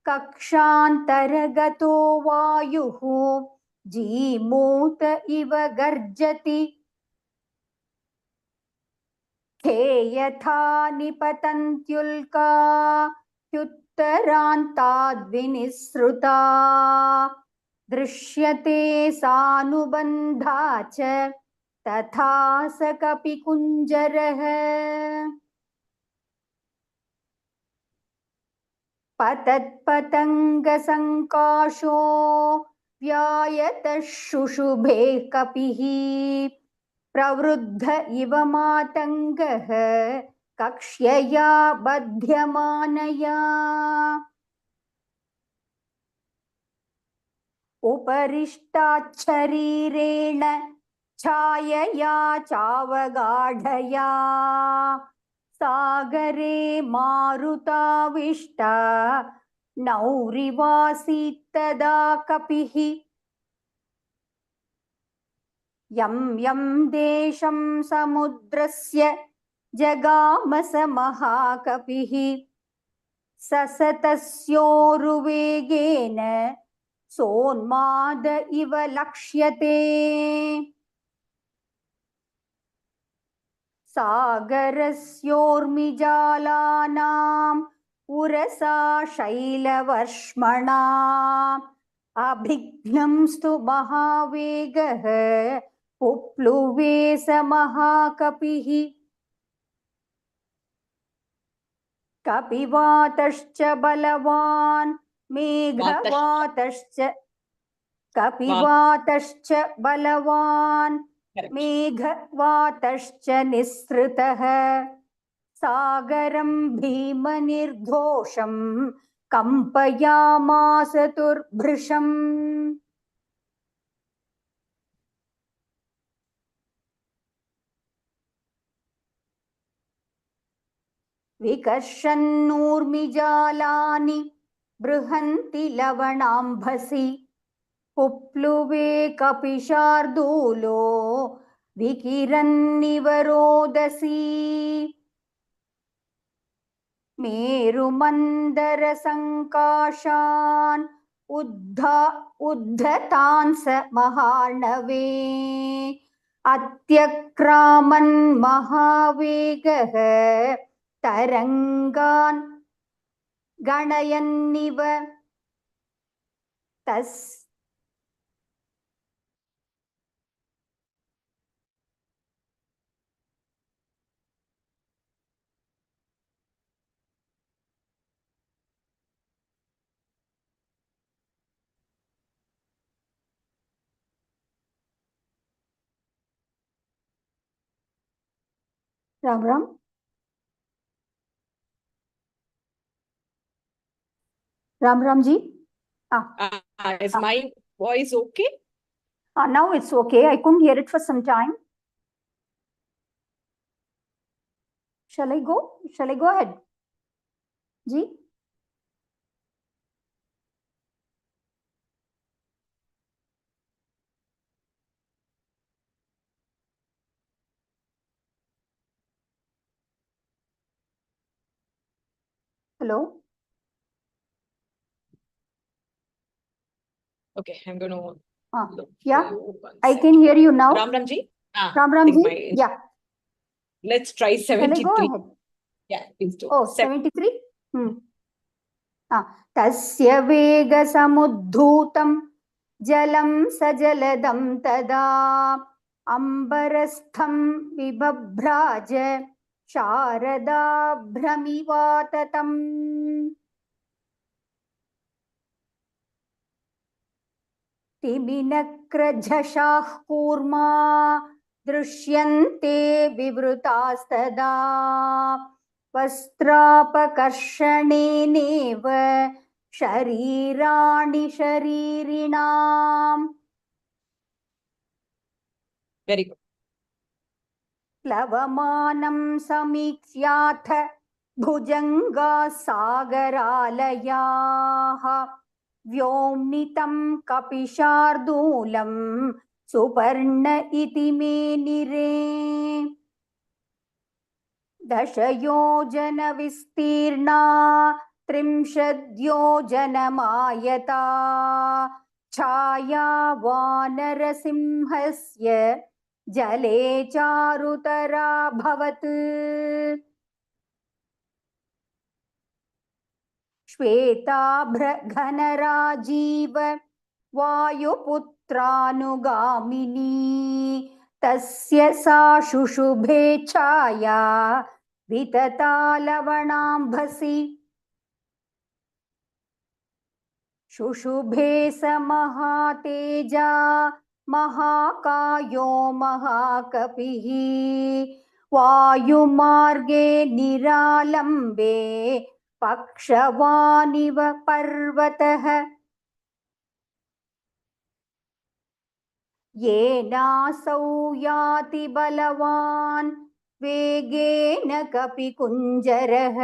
Speaker 3: कक्षान्तरगतो वायुः जीमूत इव गर्जति थे यथा निपतन्त्युल्का ह्युत्तरान्ताद्विनिसृता दृश्यते सानुबन्धा च तथा स कपिकुञ्जरः पतत्पतङ्गसङ्काशो व्यायतः शुशुभे कपिः प्रवृद्ध इव मातङ्गः कक्ष्यया बध्यमानया उपरिष्टाच्छरीरेण छायया चावगाढया सागरे मारुताविष्टा नौरिवासीत्तदा कपिः यं यं देशं समुद्रस्य जगाम स महाकपिः ससतस्योरुवेगेन सोन्माद इव लक्ष्यते सागरस्योर्मिजालानाम् उरसा शैलवर्ष्मणा अभिघ्नंस्तु महावेगः पुप्लुवे स महाकपिः कपिवातश्च बलवान् कपिवातश्च बलवान् मेघवातश्च निःसृतः सागरं भीमनिर्घोषं कम्पयामास तुर्भृशम् विकर्षन्नूर्मिजालानि बृहन्ति लवणाम्भसि पुप्लुवे कपिशार्दूलो विकिरन्निव रोदसी मेरुमन्दरसङ्काशान् उद्धतान् स महार्णवे अत्यक्रामन् महावेगः तरङ्गान् गणयन्निव Ram Ram Ram Ram ji
Speaker 1: Is my voice okay?
Speaker 3: Now it's okay. I couldn't hear it for some time. Shall I go ahead ji hello
Speaker 1: Okay, I'm going to look
Speaker 3: yeah
Speaker 1: for you one
Speaker 3: I
Speaker 1: second.
Speaker 3: can hear you now.
Speaker 1: Ram Ram ji.
Speaker 3: Ram Ram ji. Yeah.
Speaker 1: Let's try
Speaker 3: Shall I
Speaker 1: 73.
Speaker 3: go ahead?
Speaker 1: Yeah, please do.
Speaker 3: Oh, 73? तस्य वेगसमुद्धूतं जलं सजलदं तदा अम्बरस्थं विबभ्राज शारदा भ्रमिवाततम् तिमिनक्रझषाः कूर्मा दृश्यन्ते विवृतास्तदा वस्त्रापकर्षणेनेव शरीराणि शरीरिणाम्
Speaker 1: Very good.
Speaker 3: प्लवमानं समीक्ष्याथ भुजङ्गाः सागरालयाः व्योम्नितं कपिशार्दूलं सुपर्ण इति मेनिरे दशयोजनविस्तीर्णा 30 योजनमायता छाया वानरसिंहस्य जले चारुतरा भवत् श्वेताभ्रघनराजीव वायुपुत्रानुगामिनी तस्य सा शुशुभे छाया वितता लवणाम्भसि शुशुभे स महातेजा महाकायो महाकपिः वायुमार्गे निरालम्बे पक्षवानिव पर्वतः येनासौ याति बलवान् वेगेन कपिकुञ्जरः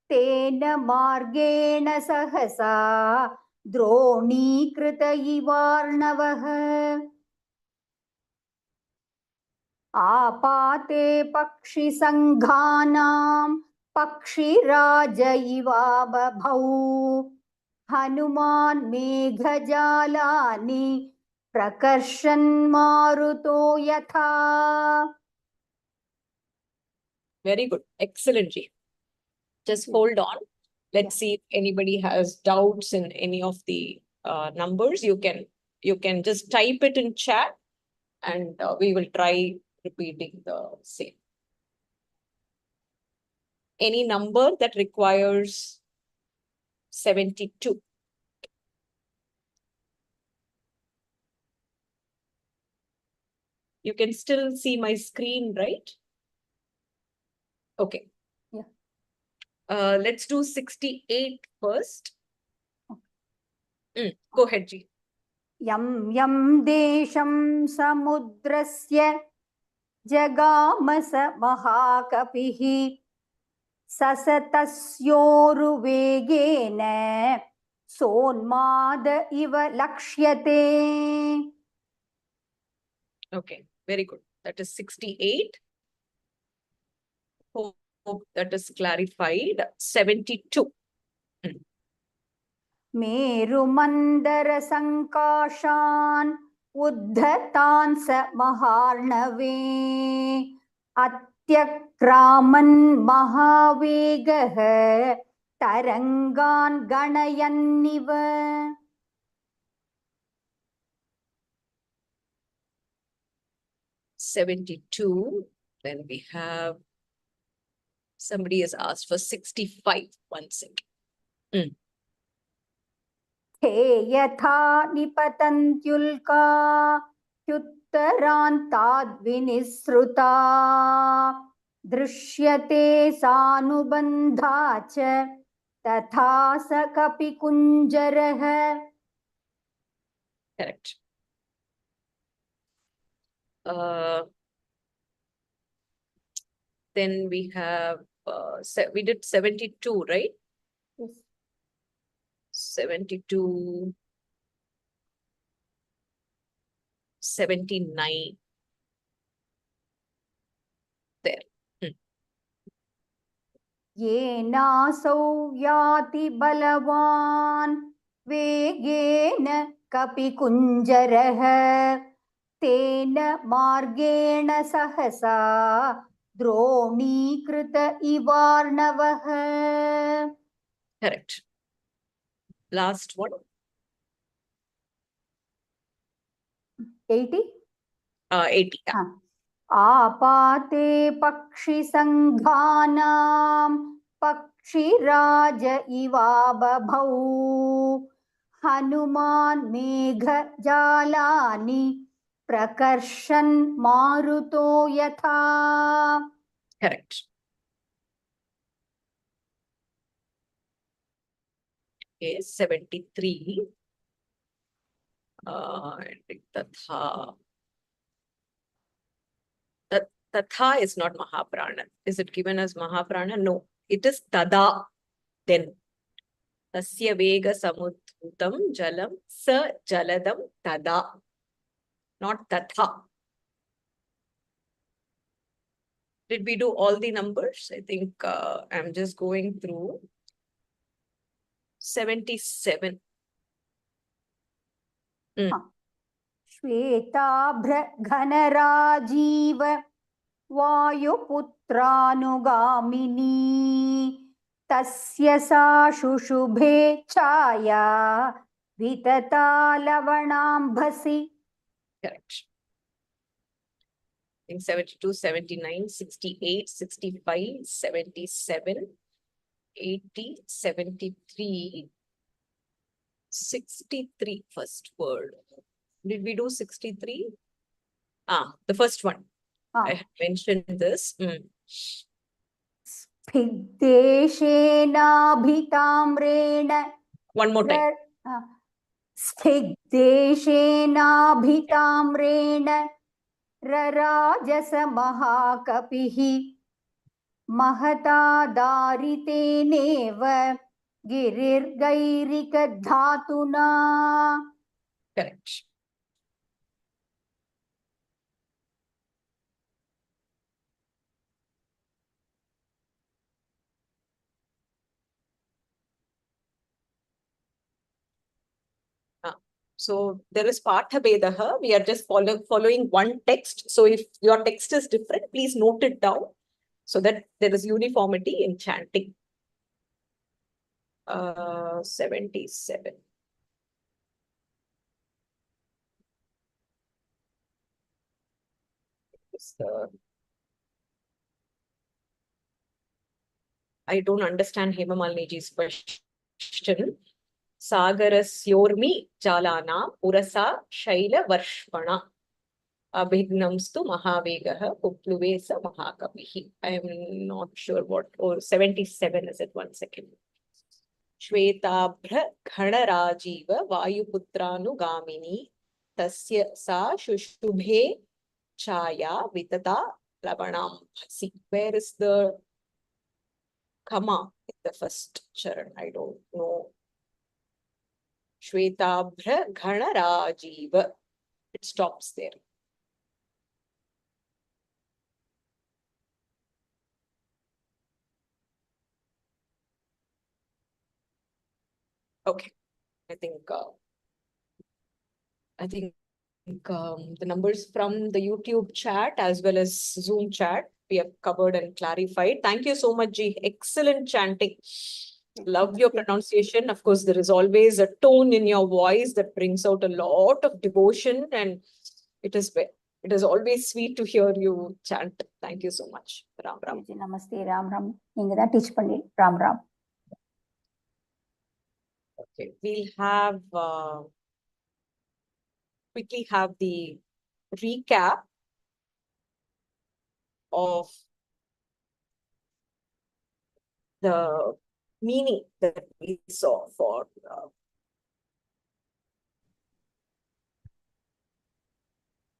Speaker 3: तेन मार्गेण सहसा द्रोणीकृत इवार्णवः आपाते पक्षिसङ्घानां पक्षिराज इवा बभौ हनुमान् मेघजालानि प्रकर्षन् मारुतो यथा
Speaker 1: Very good. Excellent, Ji. Just hold on. Let's see if anybody has doubts in any of the numbers. You can just type it in chat, and we will try repeating the same. Any number that requires 72. You can still see my screen, right? Okay.
Speaker 3: Yeah.
Speaker 1: Let's do 68 first. Go ahead, Ji.
Speaker 3: यं यं देशं समुद्रस्य जगामस महाकपिः ससतस्योरुवेगेन सोन्माद इव लक्ष्यते.
Speaker 1: Okay, very good. That is 68. Hope that is clarified. 72.
Speaker 3: मेरुमन्दरसङ्काशान् उद्धतान् स महार्णवे अत्यक्रामन् महावेगः तरङ्गान् गणयन्निव.
Speaker 1: 72. Then we have somebody has asked for 65. 1 second.
Speaker 3: हे यथा निपतन्त्युल्का ह्युत्तरान्ताद्विनिसृता दृश्यते सानुबन्धा च तथा स कपिकुञ्जरः.
Speaker 1: Correct. Then we have, we did 72, right?
Speaker 3: Yes.
Speaker 1: 72, 79. There.
Speaker 3: येनासौ याति बलवान् वेगेन कपिकुञ्जरः तेन मार्गेण सहसा द्रोणीकृत इवार्णवः.
Speaker 1: Correct. Last one.
Speaker 3: 80?
Speaker 1: 80. Yeah.
Speaker 3: आपाते पक्षिसङ्घानां पक्षिराज Eva बभौ Hanuman megha jalani prakarshan maruto yatha.
Speaker 1: Correct. Okay, 73. I think Tatha. Tatha is not Mahaprana. Is it given as Mahaprana? No, it is Tada. Then Tasya Vega Samudhutam Jalam Sa Jaladam Tada. Not Tatha. Did we do all the numbers? I think I'm just going through 77.
Speaker 3: श्वेताभ्र घनराजीव वायुपुत्रानुगामिनी तस्य सा शुशुभे छाया वितता लवणाम्भसि.
Speaker 1: Correct. I think 72, 79, 68, 65, 77, 80, 73, 63 first word. Did we do 63? The first one. I had mentioned this.
Speaker 3: स्फिग्देशेनाभिताम्रेण.
Speaker 1: One more time.
Speaker 3: स्फिग्देशेनाभिताम्रेण रराजस महाकपिः महता दारितेनेव गिरिर्गैरिकधातुना.
Speaker 1: Correct. So there is Partha Vedaha. We are just following one text. So if your text is different, please note it down so that there is uniformity in chanting. 77. I don't understand Hema Maliniji's question. Sagarasyormi Jalana Purasa Shaila Varshpana Abhignamstu Mahavegaha Pupluvesa Mahakapihi. I am not sure what, or 77 is it? 1 second. Shvetabhra Ghanarajiva Vayuputranugamini Tasya Sa Shushubhe Chaya Vitata Lavanam. See, where is the comma in the first charan? I don't know. Shvetabhra Ghanarajiva. It stops there. Okay. I think the numbers from the YouTube chat as well as Zoom chat we have covered and clarified. Thank you so much, Ji. Excellent chanting. Love your pronunciation. Of course, there is always a tone in your voice that brings out a lot of devotion, and it is always sweet to hear you chant. Thank you so much. Ram Ram.
Speaker 3: Namaste, Ram Ram. Inga da teach panni. Ram Ram.
Speaker 1: Okay, we'll have quickly have the recap of the meaning that we saw for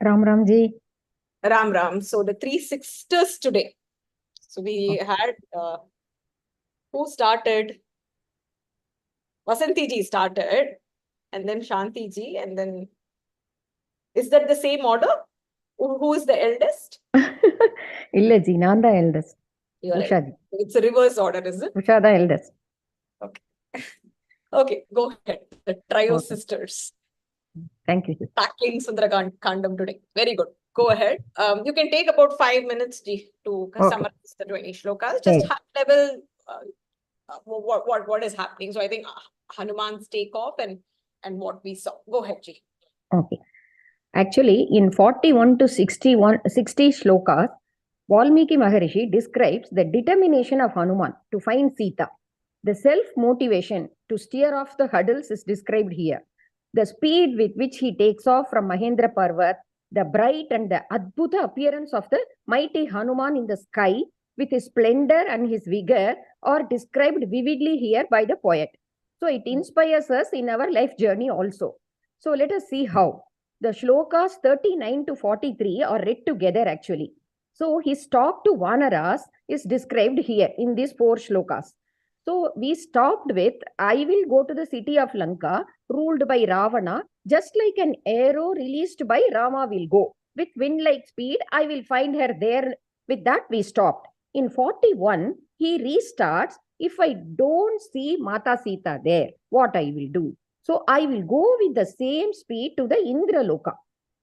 Speaker 2: Ram Ram ji.
Speaker 1: Ram Ram. So the three sisters today. So we had who started? Vasanti ji started, and then Shanti ji, and then is that the same order? Who is the eldest?
Speaker 2: Illa ji, naan the eldest. Usha ji.
Speaker 1: It's a reverse order, is it?
Speaker 2: Usha the eldest.
Speaker 1: Okay. Okay, go ahead. The trio sisters.
Speaker 2: Thank you.
Speaker 1: Tackling Sundara Kandam today. Very good. Go ahead. You can take about 5 minutes to summarize the 20 shlokas. Just high level, what is happening. So I think Hanuman's takeoff and what we saw. Go ahead, Ji.
Speaker 2: Okay. Actually, in 41 to 60 shlokas, Valmiki Maharishi describes the determination of Hanuman to find Sita.
Speaker 4: The self-motivation to steer off the hurdles is described here. The speed with which he takes off from Mahendra Parvat, the bright and the Adbhuta appearance of the mighty Hanuman in the sky with his splendor and his vigor are described vividly here by the poet. So it inspires us in our life journey also. So let us see how. The shlokas 39 to 43 are read together actually. So his talk to Vanaras is described here in these 4 shlokas. So we stopped with, I will go to the city of Lanka, ruled by Ravana, just like an arrow released by Rama will go. With wind-like speed, I will find her there. With that, we stopped. In 41, he restarts, if I don't see Mata Sita there, what I will do? So I will go with the same speed to the Indraloka.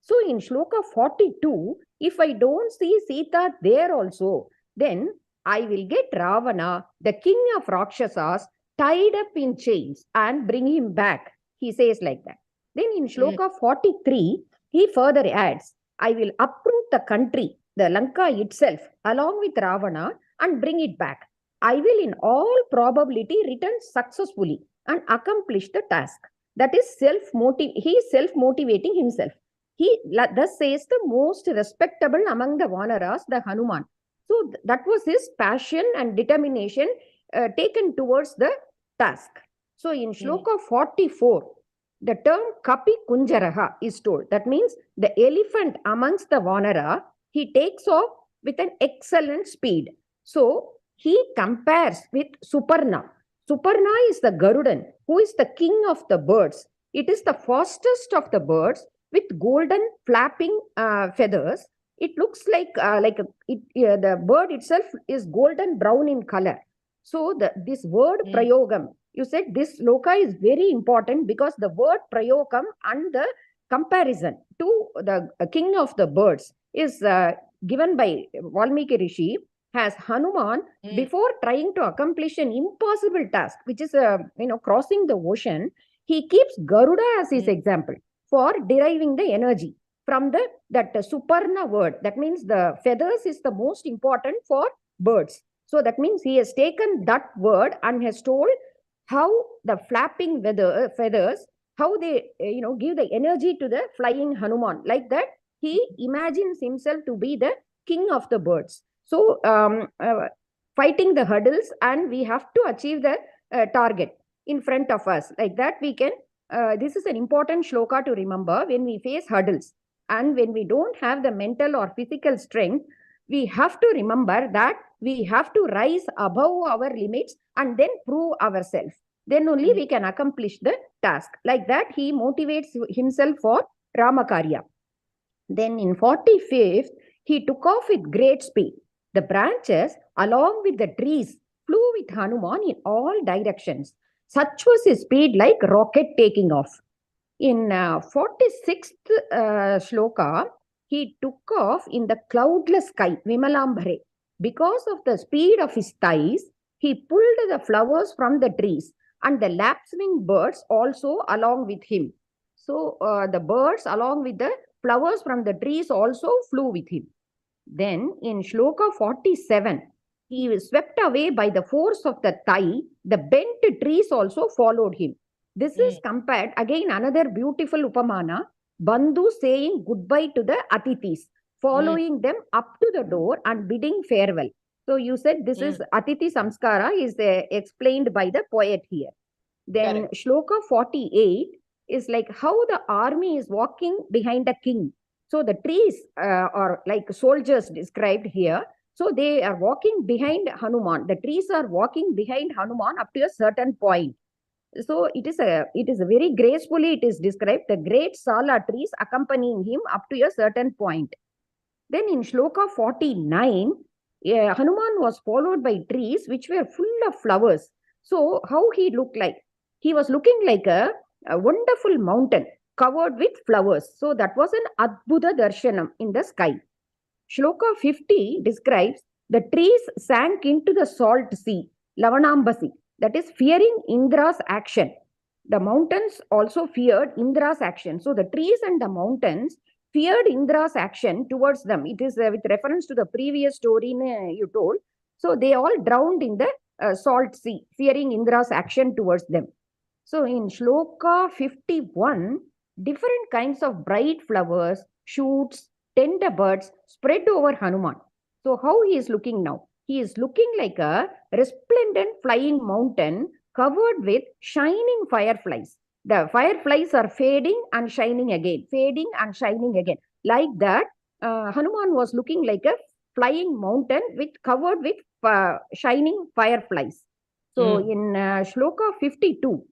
Speaker 4: So in shloka 42, if I don't see Sita there also, then I will get Ravana, the king of Rakshasas, tied up in chains and bring him back. He says like that. Then in shloka 43, he further adds, I will uproot the country, the Lanka itself, along with Ravana and bring it back. I will in all probability return successfully and accomplish the task. That is he is self-motivating himself. He thus says the most respectable among the Vanaras, the Hanuman. So that was his passion and determination taken towards the task. So in shloka 44, the term Kapi Kunjaraha is told. That means the elephant amongst the Vanara, he takes off with an excellent speed. So he compares with Suparna. Suparna is the Garudan, who is the king of the birds. It is the fastest of the birds with golden flapping feathers. It looks like the bird itself is golden brown in color. So this word prayogam, you said this loka is very important because the word prayogam and the comparison to the king of the birds is given by Valmiki Rishi as Hanuman before trying to accomplish an impossible task, which is crossing the ocean. He keeps Garuda as his example for deriving the energy from that Suparna word. That means the feathers is the most important for birds. So that means he has taken that word and has told how the flapping feathers, how they give the energy to the flying Hanuman. Like that, he imagines himself to be the king of the birds. So fighting the hurdles, and we have to achieve the target in front of us. Like that, we can. This is an important shloka to remember when we face hurdles. And when we don't have the mental or physical strength, we have to remember that we have to rise above our limits and then prove ourselves. Then only we can accomplish the task. Like that, he motivates himself for Ramakarya. Then in 45th, he took off with great speed. The branches, along with the trees, flew with Hanuman in all directions. Such was his speed, like rocket taking off. In 46th shloka, he took off in the cloudless sky, Vimalambhare. Because of the speed of his thighs, he pulled the flowers from the trees and the lapwing birds also along with him. So the birds along with the flowers from the trees also flew with him. Then in shloka 47, he was swept away by the force of the thigh. The bent trees also followed him. This is compared, again another beautiful upamana, Bandhu saying goodbye to the Atithis, following them up to the door and bidding farewell. So you said this is Atithi Samskara is explained by the poet here. Then shloka 48 is like how the army is walking behind a king. So the trees are like soldiers described here. So they are walking behind Hanuman. The trees are walking behind Hanuman up to a certain point. So it is a very gracefully it is described, the great Sala trees accompanying him up to a certain point. Then in shloka 49, Hanuman was followed by trees which were full of flowers. So how he looked like? He was looking like a wonderful mountain covered with flowers. So that was an Adbhuta Darshanam in the sky. Shloka 50 describes the trees sank into the salt sea, Lavanambasi, that is fearing Indra's action. The mountains also feared Indra's action. So the trees and the mountains feared Indra's action towards them. It is with reference to the previous story you told. So they all drowned in the salt sea, fearing Indra's action towards them. So in shloka 51, different kinds of bright flowers, shoots, tender buds spread over Hanuman. So how he is looking now? He is looking like a resplendent flying mountain covered with shining fireflies. The fireflies are fading and shining again, fading and shining again. Like that, Hanuman was looking like a flying mountain with covered with shining fireflies. So in shloka 52,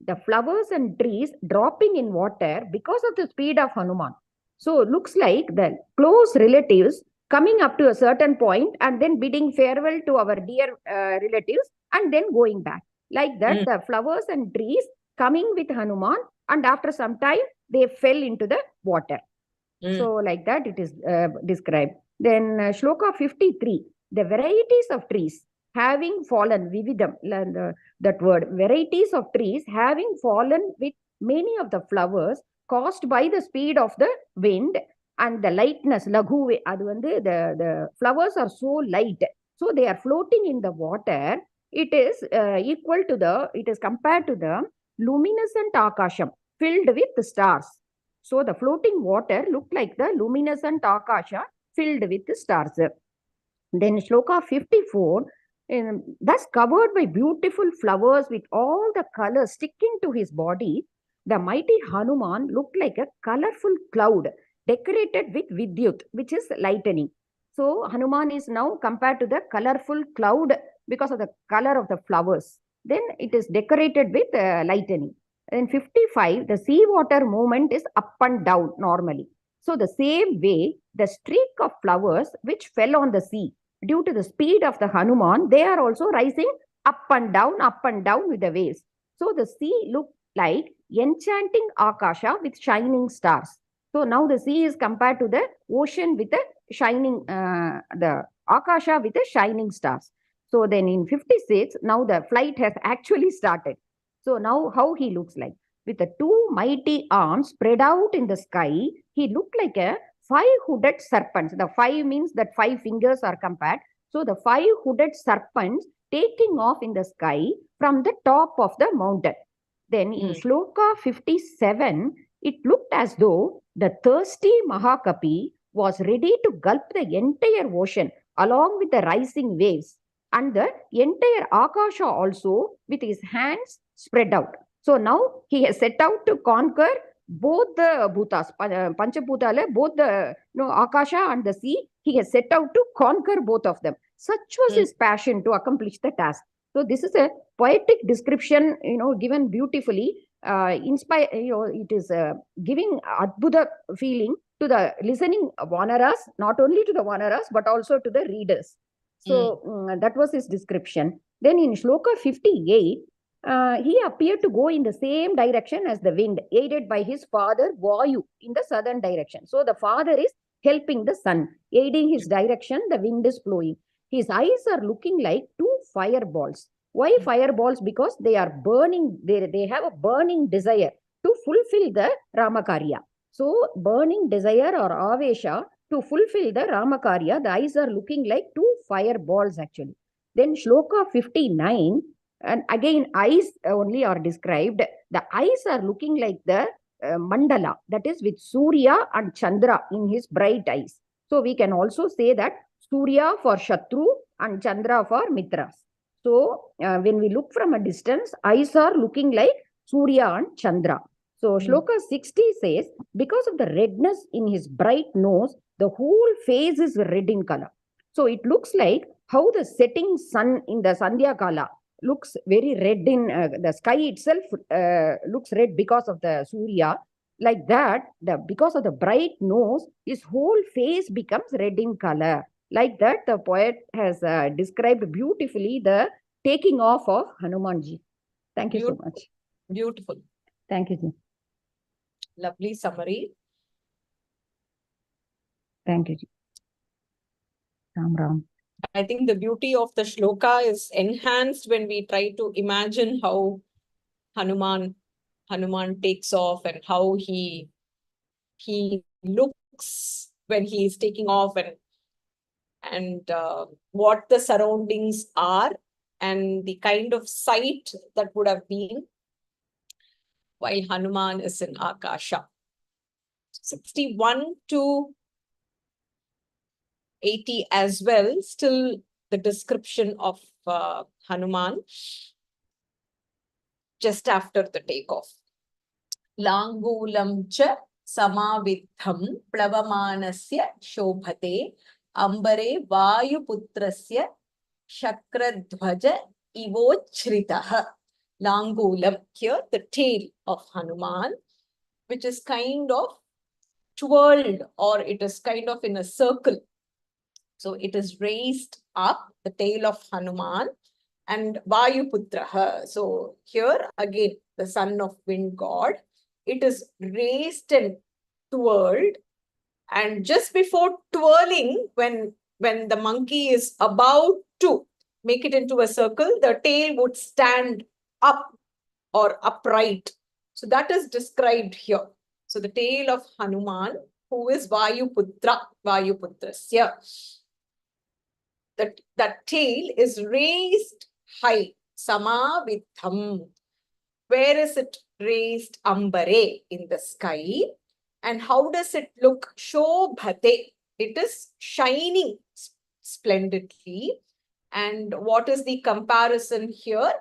Speaker 4: the flowers and trees dropping in water because of the speed of Hanuman. So looks like the close relatives coming up to a certain point and then bidding farewell to our dear relatives and then going back. Like that, the flowers and trees coming with Hanuman, and after some time they fell into the water. So like that it is described. Then shloka 53, the varieties of trees having fallen, vividam, that word, varieties of trees having fallen with many of the flowers caused by the speed of the wind and the lightness, laghu, the flowers are so light, so they are floating in the water. It is it is compared to the luminescent akasham filled with stars. So the floating water looked like the luminescent akasha filled with stars. Then shloka 54, thus covered by beautiful flowers with all the colors sticking to his body, the mighty Hanuman looked like a colorful cloud decorated with vidyut, which is lightning. So Hanuman is now compared to the colorful cloud because of the color of the flowers. Then it is decorated with lightning. In 55, the seawater movement is up and down normally. So the same way, the streak of flowers which fell on the sea, due to the speed of the Hanuman, they are also rising up and down with the waves. So the sea looked like enchanting Akasha with shining stars. So now the sea is compared to the ocean with a shining, the Akasha with a shining stars. So then in 56, now the flight has actually started. So now how he looks like? With the two mighty arms spread out in the sky, he looked like a 5-hooded serpents. The 5 means that 5 fingers are compared. So the 5-hooded serpents taking off in the sky from the top of the mountain. Then in shloka 57, it looked as though the thirsty Mahakapi was ready to gulp the entire ocean along with the rising waves, and the entire Akasha also with his hands spread out. So now he has set out to conquer both the bhutas, Panchabhutala, both the Akasha and the sea. He has set out to conquer both of them. Such was his passion to accomplish the task. So this is a poetic description, given beautifully. It is giving adbhuta feeling to the listening vanaras, not only to the vanaras but also to the readers. So that was his description. Then in shloka 58, he appeared to go in the same direction as the wind, aided by his father Vayu in the southern direction. So the father is helping the sun, aiding his direction, the wind is blowing. His eyes are looking like 2 fireballs. Why fireballs? Because they are burning, they have a burning desire to fulfill the Ramakarya. So burning desire or avesha to fulfill the Ramakarya, the eyes are looking like 2 fireballs actually. Then shloka 59, and again eyes only are described. The eyes are looking like the mandala, that is with Surya and Chandra in his bright eyes. So we can also say that Surya for Shatru and Chandra for Mitras. So when we look from a distance, eyes are looking like Surya and Chandra. So shloka 60 says, because of the redness in his bright nose, the whole face is red in color. So it looks like how the setting sun in the Sandhya Kala looks very red in the sky itself looks red because of the Surya. Like that, because of the bright nose, his whole face becomes red in color. Like that, the poet has described beautifully the taking off of Hanumanji. Thank you so much.
Speaker 1: Beautiful.
Speaker 4: Thank you, ji.
Speaker 1: Lovely summary.
Speaker 4: Thank you, ji. Ram Ram.
Speaker 1: I think the beauty of the shloka is enhanced when we try to imagine how Hanuman takes off and how he looks when he is taking off, and what the surroundings are, and the kind of sight that would have been while Hanuman is in Akasha. 61 to 80 as well, still the description of Hanuman just after the takeoff. Langulam cha samavitham plavamanasya shobhate ambare vayuputrasya shakradhvaja ivochritaha. Langulam, here the tail of Hanuman, which is kind of twirled, or it is kind of in a circle. So it is raised up, the tail of Hanuman, and Vayuputraha. So here again, the son of wind god, it is raised and twirled. And just before twirling, when the monkey is about to make it into a circle, the tail would stand up or upright. So that is described here. So the tail of Hanuman, who is Vayuputra, Vayuputrasya. That tail is raised high, samavitham. Where is it raised? Ambare, in the sky. And how does it look? Shobhate. It is shining splendidly. And what is the comparison here?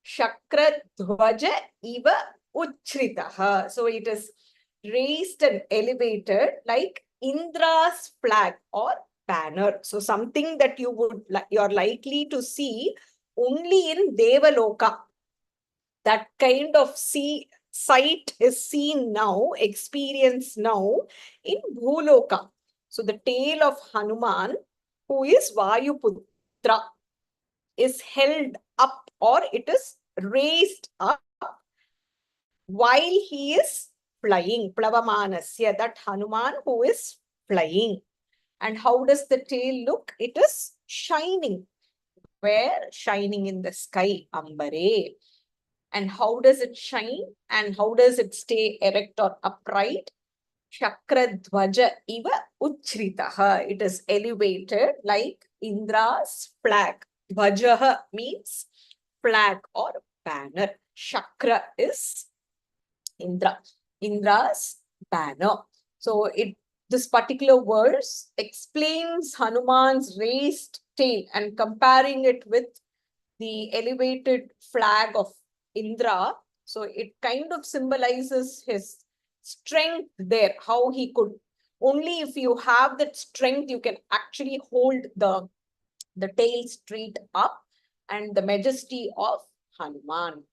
Speaker 1: Shakradhvaja iva uchritaha. So it is raised and elevated like Indra's flag or banner. So something that you're likely to see only in Devaloka. That kind of sight is seen now, experienced now in Bhuloka. So the tail of Hanuman, who is Vayuputra, is held up, or it is raised up while he is flying. Plavamanasya, that Hanuman who is flying. And how does the tail look? It is shining. Where? Shining in the sky, Ambare. And how does it shine? And how does it stay erect or upright? Shakradhvaja iva uchritaha. It is elevated like Indra's flag. Dhvajaha means flag or banner. Shakra is Indra. Indra's banner. So this particular verse explains Hanuman's raised tail and comparing it with the elevated flag of Indra. So it kind of symbolizes his strength there, how he could, only if you have that strength, you can actually hold the tail straight up, and the majesty of Hanuman.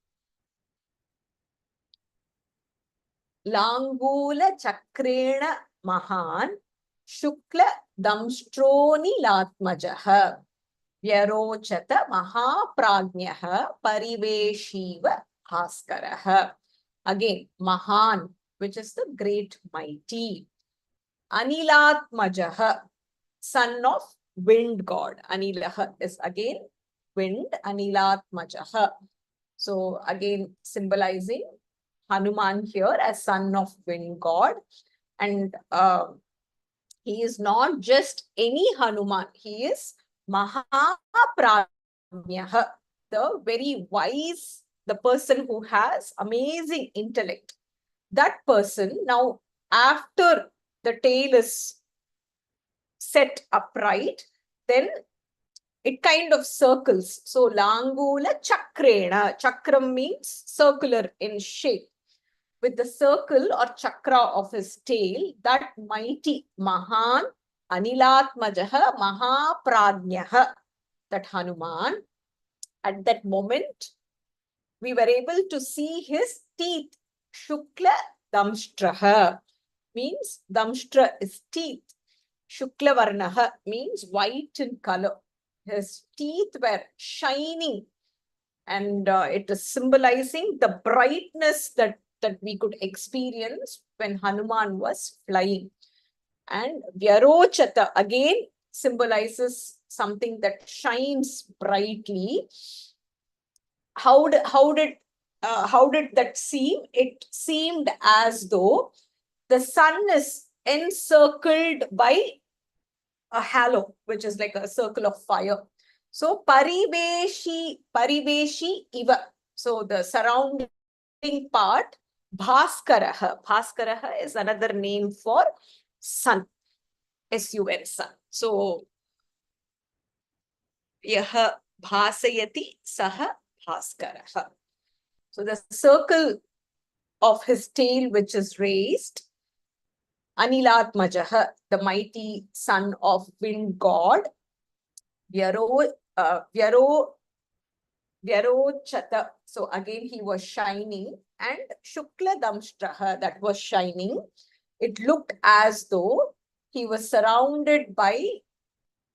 Speaker 1: Langula chakrena mahan shukla damstroni latmajaha vyarochata mahapragnaha pariveshiva bhaskaraha. Again, mahan, which is the great mighty. Anilatmajaha, son of wind god. Anilaha is again wind. Anilatmajaha. So again, symbolizing Hanuman here as son of wind god. And he is not just any Hanuman. He is Mahapragnaha, the very wise, the person who has amazing intellect. That person, now after the tail is set upright, then it kind of circles. So Langula chakrena. Chakram means circular in shape. With the circle or chakra of his tail, that mighty Mahan, Anilatmajaha, Mahapragnaha, that Hanuman, at that moment, we were able to see his teeth. Shukla damstraha means damstra is teeth. Shukla varnaha means white in color. His teeth were shining, and it is symbolizing the brightness that we could experience when Hanuman was flying. And Vyarochata again symbolizes something that shines brightly. How did that seem? It seemed as though the sun is encircled by a halo, which is like a circle of fire. So pariveshi iva. So the surrounding part, bhaskaraha. Bhaskaraha is another name for sun. S-U-N, sun. So yaha bhasayati saha bhaskaraha. So the circle of his tail which is raised, Anilatmajaha, the mighty son of wind god, Vyarochata. So again he was shining, and Shukla Damshtraha, that was shining. It looked as though he was surrounded by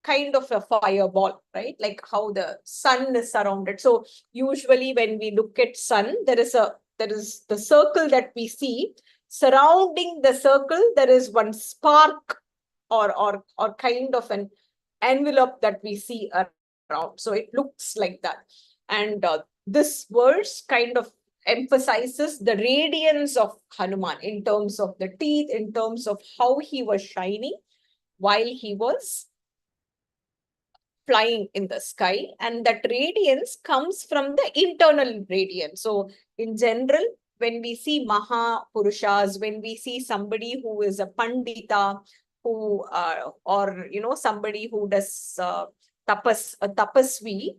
Speaker 1: kind of a fireball, right? Like how the sun is surrounded. So usually when we look at sun, there is the circle that we see. Surrounding the circle, there is one spark or kind of an envelope that we see around. So it looks like that. And this verse kind of emphasizes the radiance of Hanuman in terms of the teeth, in terms of how he was shining while he was flying in the sky, and that radiance comes from the internal radiance. So in general, when we see Maha Purushas, when we see somebody who is a Pandita, who or somebody who does a tapasvi,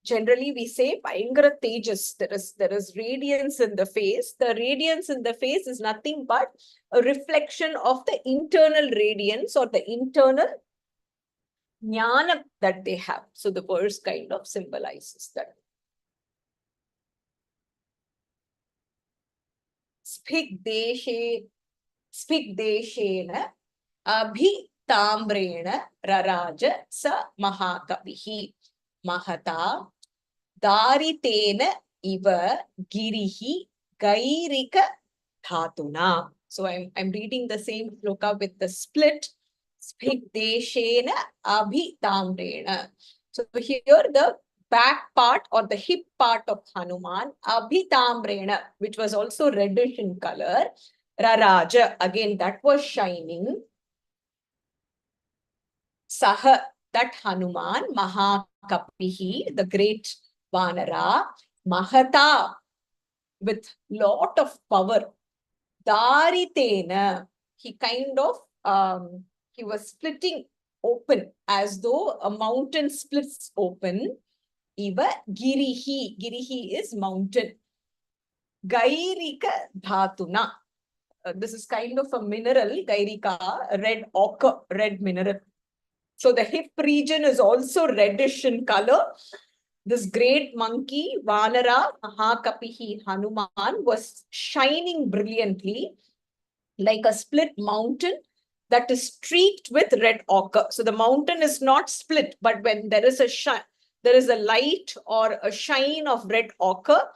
Speaker 1: generally we say Bhayangara Tejas. There is radiance in the face. The radiance in the face is nothing but a reflection of the internal radiance or the internal jnana that they have. So the verse kind of symbolizes that. Spigdeshena abhitambrena raraja sa mahakavihi mahata daritena iva girihi gairika dhatuna. So I'm reading the same shloka with the split. Spigdeshena abhitambrena. So here the back part or the hip part of Hanuman, abhitambrena, which was also reddish in color. Raraja, again, that was shining. Saha, that Hanuman, Mahakapihi, the great Vanara, Mahata, with lot of power. Daritena, he kind of, he was splitting open as though a mountain splits open. Iva Girihi, Girihi is mountain. Gairika Dhatuna. This is kind of a mineral, Gairika, red ochre, red mineral. So the hip region is also reddish in color. This great monkey, Vanara Mahakapihi Hanuman, was shining brilliantly like a split mountain that is streaked with red ochre. So the mountain is not split, but when there is a light or a shine of red ochre,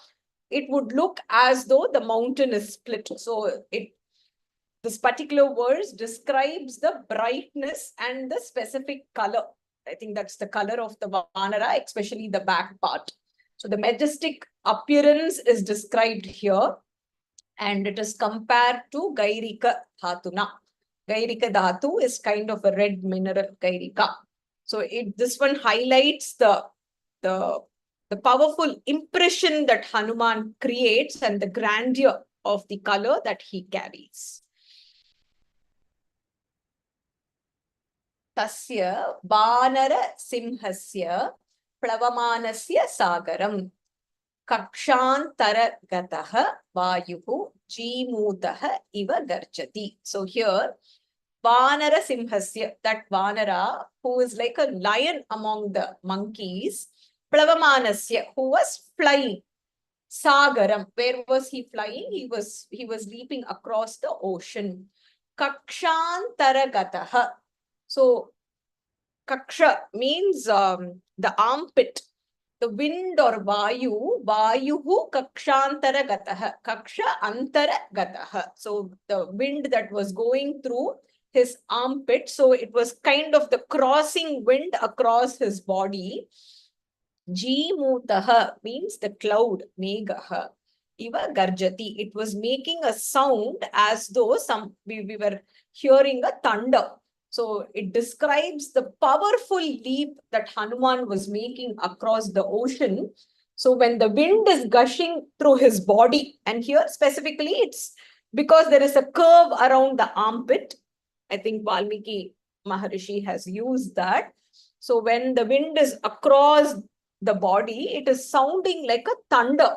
Speaker 1: it would look as though the mountain is split. So this particular verse describes the brightness and the specific color. I think that's the color of the Vanara, especially the back part. So the majestic appearance is described here, and it is compared to Gairika Dhatuna. Gairika Dhatu is kind of a red mineral, Gairika. So this one highlights the powerful impression that Hanuman creates and the grandeur of the color that he carries. Tasya Vanara Simhasya Plavamanasya Sagaram Kakshantara Gataha Vayuhu Jimutaha Iva Garchati. So here, Vanara Simhasya, that Vanara, who is like a lion among the monkeys, Plavamanasya, who was flying. Sagaram, where was he flying? He was leaping across the ocean. Kakshantara Gataha. So Kaksha means the armpit. The wind or Vayuhu kakshantara gataha, kaksha antara gataha. So the wind that was going through his armpit, so it was kind of the crossing wind across his body. Jimutaha means the cloud, megaha. Iva garjati, it was making a sound as though we were hearing a thunder.
Speaker 5: So it describes the powerful leap that Hanuman was making across the ocean. So when the wind is gushing through his body, and here specifically it's because there is a curve around the armpit. I think Valmiki Maharishi has used that. So when the wind is across the body, it is sounding like a thunder.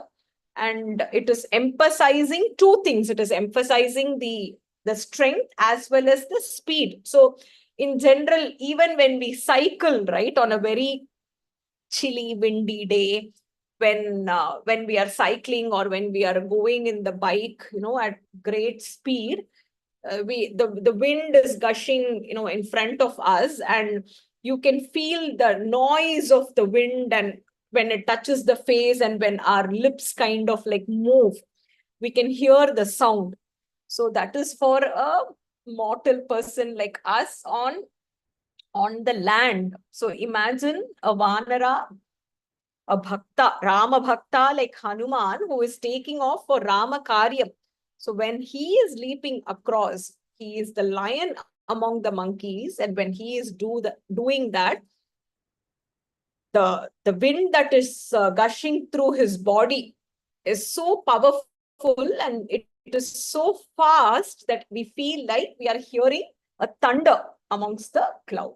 Speaker 5: And it is emphasizing two things. It is emphasizing the strength as well as the speed. So in general, even when we cycle, right, on a very chilly, windy day, when we are cycling or when we are going in the bike, at great speed, the wind is gushing, in front of us, and you can feel the noise of the wind, and when it touches the face and when our lips kind of like move, we can hear the sound. So that is for a mortal person like us on the land. So imagine a Vanara, a Bhakta, Rama Bhakta like Hanuman, who is taking off for Rama Karyam. So when he is leaping across, he is the lion among the monkeys. And when he is doing that, the wind that is gushing through his body is so powerful, and it is so fast that we feel like we are hearing a thunder amongst the cloud.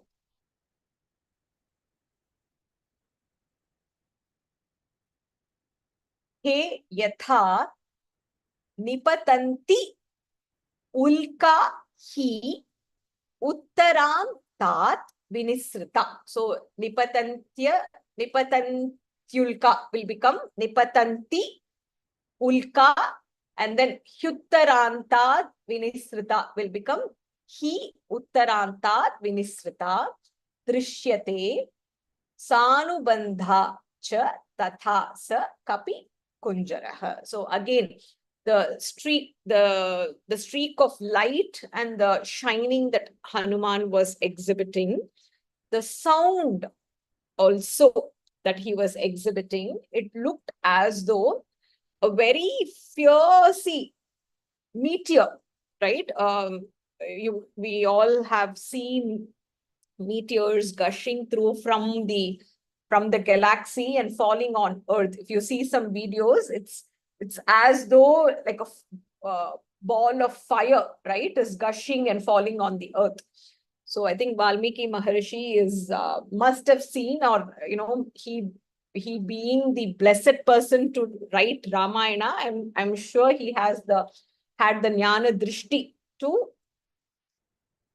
Speaker 5: He yatha nipatanti ulka hi uttaram tat vinisrita. So nipatantyulka will become nipatanti ulka, and then hyuttarantat vinisrita will become hi uttarantat vinisrita drishyate sanubandha cha tatha sa kapi kunjaraha. So again, the streak of light and the shining that Hanuman was exhibiting, the sound also that he was exhibiting, it looked as though a very fierce meteor, right? We all have seen meteors gushing through from the galaxy and falling on Earth. If you see some videos, it's as though like a ball of fire, right, is gushing and falling on the Earth. So I think Valmiki Maharishi must have seen, or he being the blessed person to write Ramayana, I'm sure he had the Jnana Drishti to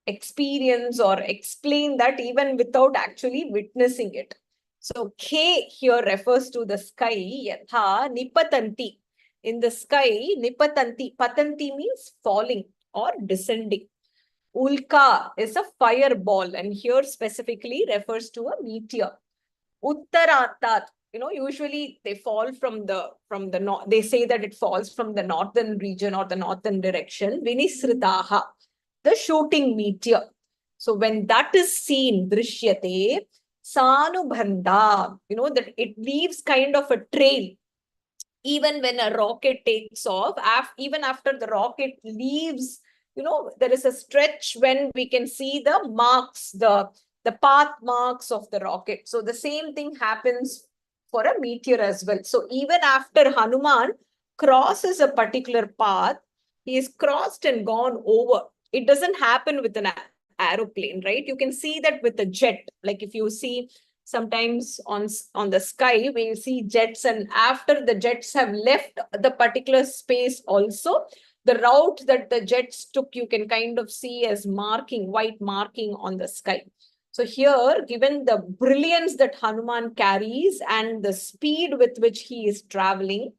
Speaker 5: experience or explain that even without actually witnessing it. So K here refers to the sky, yatha nipatanti. In the sky, nipatanti. Patanti means falling or descending. Ulka is a fireball, and here specifically refers to a meteor. Uttarantat, usually they fall from the north. They say that it falls from the northern region or the northern direction. Vinisritaha, the shooting meteor. So when that is seen, drishyate, sanubandha, that it leaves kind of a trail. Even when a rocket takes off, even after the rocket leaves, there is a stretch when we can see the marks, the path marks of the rocket. So the same thing happens for a meteor as well. So even after Hanuman crosses a particular path, he is crossed and gone over. It doesn't happen with an aeroplane, right? You can see that with a jet. Like if you see sometimes on the sky, we see jets, and after the jets have left the particular space also, the route that the jets took, you can kind of see as white marking on the sky. So here, given the brilliance that Hanuman carries and the speed with which he is traveling,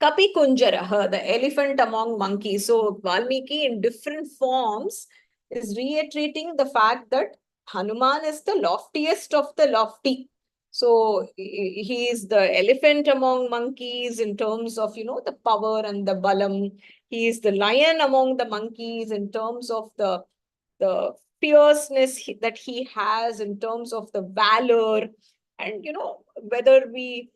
Speaker 5: Kapi Kunjaraha, the elephant among monkeys. So Valmiki in different forms is reiterating the fact that Hanuman is the loftiest of the lofty. So he is the elephant among monkeys in terms of, the power and the balam. He is the lion among the monkeys in terms of the fierceness that he has, in terms of the valor. And, whether we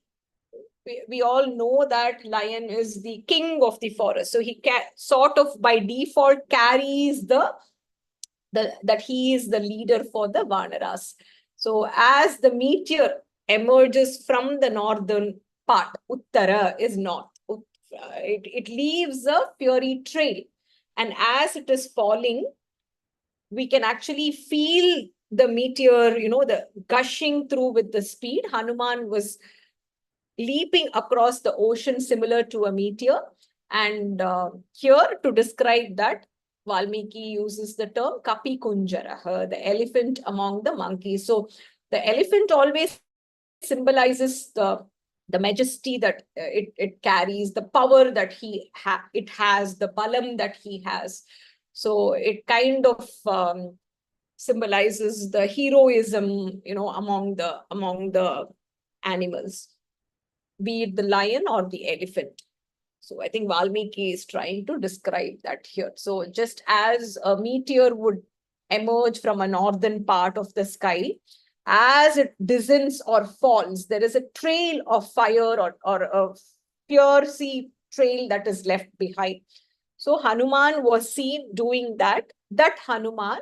Speaker 5: all know that lion is the king of the forest. So he sort of by default carries the that he is the leader for the Vanaras. So as the meteor emerges from the northern part, Uttara is north, it leaves a fiery trail. And as it is falling, we can actually feel the meteor, the gushing through with the speed. Hanuman was leaping across the ocean similar to a meteor. And here to describe that, Valmiki uses the term Kapi Kunjaraha, the elephant among the monkeys. So the elephant always symbolizes the majesty that it carries, the power that it has, the balam that he has. So it kind of symbolizes the heroism, among the animals, be it the lion or the elephant. So I think Valmiki is trying to describe that here. So just as a meteor would emerge from a northern part of the sky, as it descends or falls, there is a trail of fire or a fiery trail that is left behind. So Hanuman was seen doing that. That Hanuman,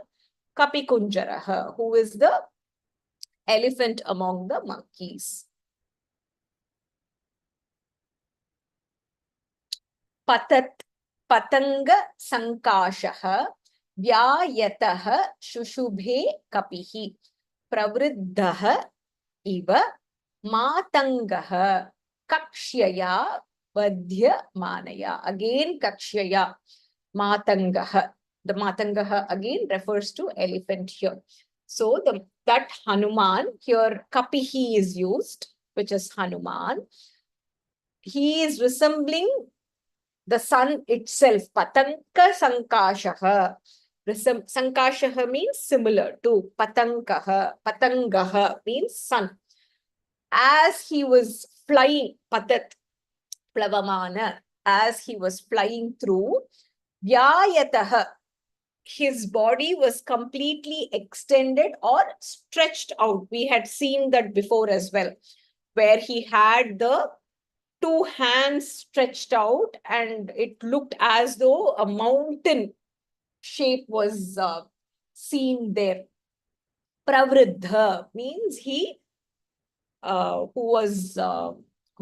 Speaker 5: Kapikunjaraha, who is the elephant among the monkeys. Patanga Sankashaha Vyayataha Shushubhe Kapihi Pravriddaha Iva Matangaha Kakshyaya Vadhya Manaya. Again Kakshyaya Matangaha. The Matangaha again refers to elephant here. So that Hanuman, here Kapihi is used, which is Hanuman. He is resembling the sun itself. Patanka Sankashaha. Sankashaha means similar to Patankaha. Patangaha means sun. As he was flying, Patat Plavamana, as he was flying through, Vyayataha, his body was completely extended or stretched out. We had seen that before as well, where he had the two hands stretched out and it looked as though a mountain shape was seen there. Pravriddha means he who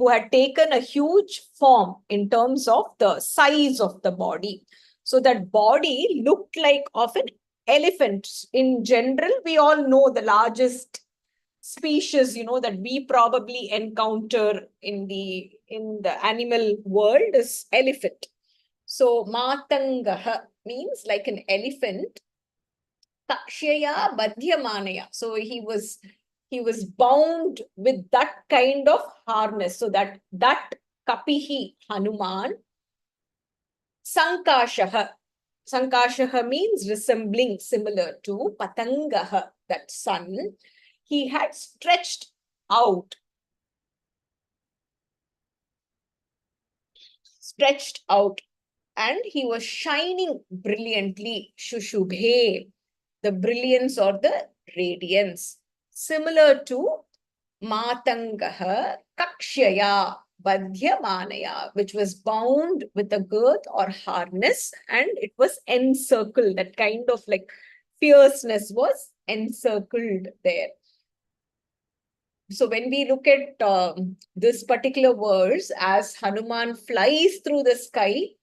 Speaker 5: had taken a huge form in terms of the size of the body. So that body looked like of an elephant. In general, we all know the largest species, that we probably encounter in the animal world is elephant. So Matangaha means like an elephant. Takshaya Badhyamanaya. So he was bound with that kind of harness. So that Kapihi Hanuman, Sankashaha. Sankashaha means resembling, similar to Patangaha, that sun. He had stretched out. And he was shining brilliantly. Shushubhe, the brilliance or the radiance. Similar to Matangaha Kakshaya Badhyamanaya, which was bound with a girth or harness and it was encircled. That kind of like fierceness was encircled there. So when we look at this particular verse, as Hanuman flies through the sky,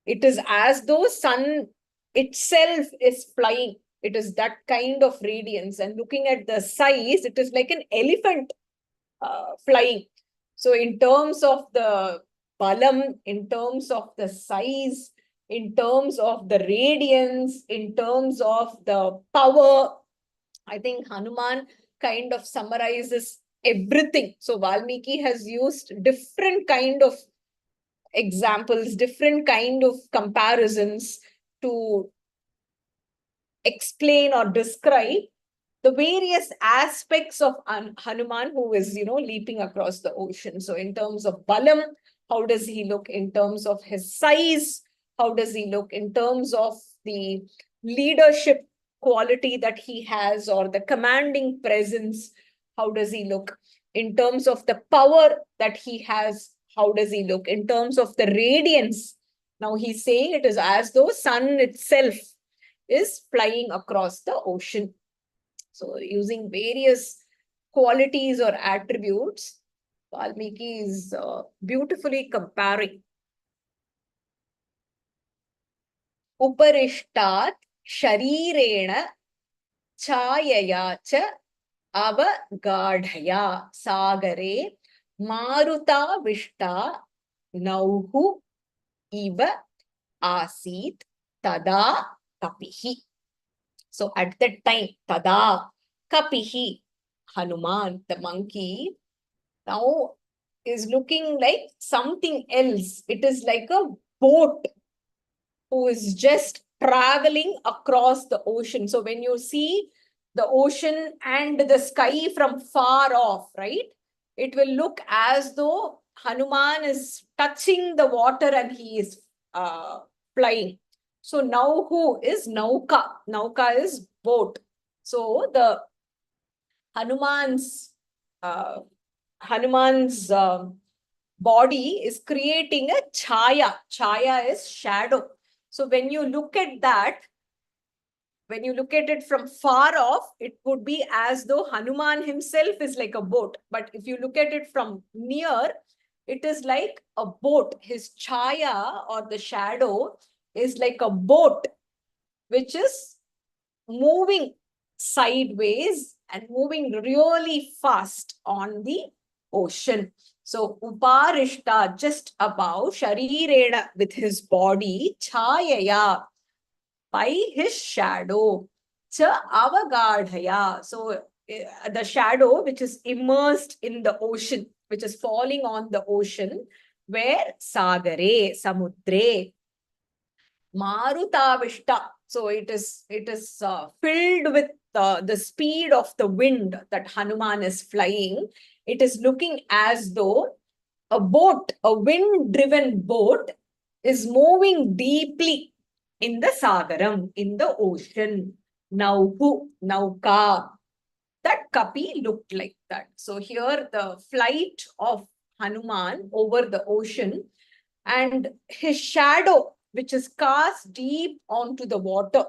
Speaker 5: it is as though sun itself is flying. It is that kind of radiance. And looking at the size, it is like an elephant flying. So in terms of the balam, in terms of the size, in terms of the radiance, in terms of the power, I think Hanuman kind of summarizes everything. So Valmiki has used different kind of examples, different kind of comparisons to explain or describe the various aspects of Hanuman, who is, leaping across the ocean. So in terms of balam, how does he look? In terms of his size, how does he look? In terms of the leadership quality that he has or the commanding presence, how does he look? In terms of the power that he has, how does he look? In terms of the radiance, now he's saying it is as though sun itself is flying across the ocean. So using various qualities or attributes, Valmiki is beautifully comparing. Uparishtat sharirena chayaya cha avagadhaya sagare maruta vishta nauhu iva asit tada kapihi. So at that time, tada kapihi, Hanuman, the monkey, now is looking like something else. It is like a boat who is just traveling across the ocean. So when you see the ocean and the sky from far off, right, it will look as though Hanuman is touching the water and he is flying. So Nauhu is Nauka. Nauka is boat. So the Hanuman's uh, Hanuman's body is creating a chaya. Chaya is shadow. So when you look at that, when you look at it from far off, it would be as though Hanuman himself is like a boat. But if you look at it from near, it is like a boat. His chaya or the shadow is like a boat, which is moving sideways and moving really fast on the ocean. So Uparishta, just above, Sharirena, with his body, Chayaya, by his shadow, Cha Avagadhaya. So the shadow which is immersed in the ocean, which is falling on the ocean, where Sagare, Samudre, Marutavishta. So it is filled with the speed of the wind that Hanuman is flying. It is looking as though a boat, a wind-driven boat, is moving deeply in the Sagaram, in the ocean. Nauhu, Nauka. That Kapi looked like that. So here the flight of Hanuman over the ocean and his shadow, which is cast deep onto the water.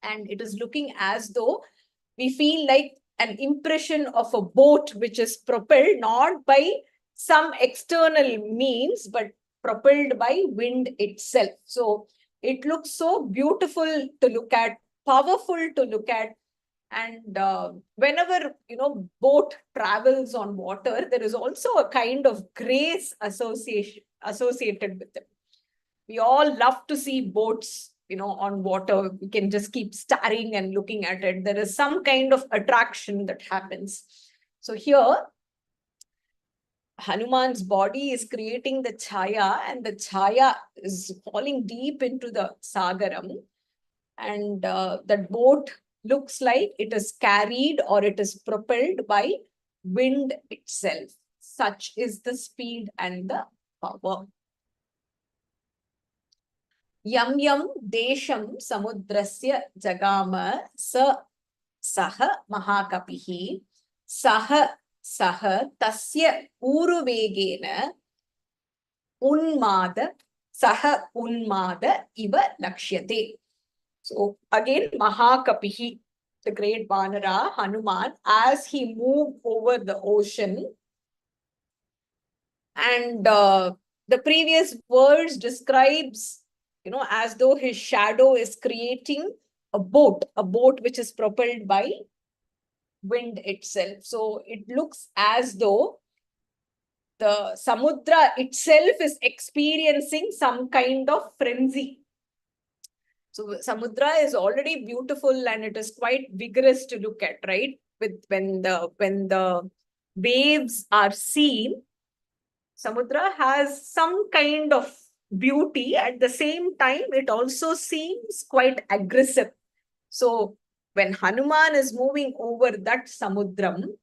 Speaker 5: And it is looking as though we feel like an impression of a boat which is propelled not by some external means, but propelled by wind itself. So it looks so beautiful to look at, powerful to look at. And whenever, boat travels on water, there is also a kind of grace associated with them. We all love to see boats, on water. We can just keep staring and looking at it. There is some kind of attraction that happens. So here, Hanuman's body is creating the chaya, and the chaya is falling deep into the Sagaram. And that boat looks like it is carried or it is propelled by wind itself. Such is the speed and the power. Yam yam desham samudrasya jagama saha mahakapihi saha tasya uruvegena unmada iva lakshyate. So again, Mahakapihi, the great Vanara, Hanuman, as he moved over the ocean. And the previous words describes, as though his shadow is creating a boat which is propelled by wind itself. So it looks as though the Samudra itself is experiencing some kind of frenzy. So Samudra is already beautiful and it is quite vigorous to look at, right? When the waves are seen, Samudra has some kind of beauty. At the same time, it also seems quite aggressive. So when Hanuman is moving over that Samudram,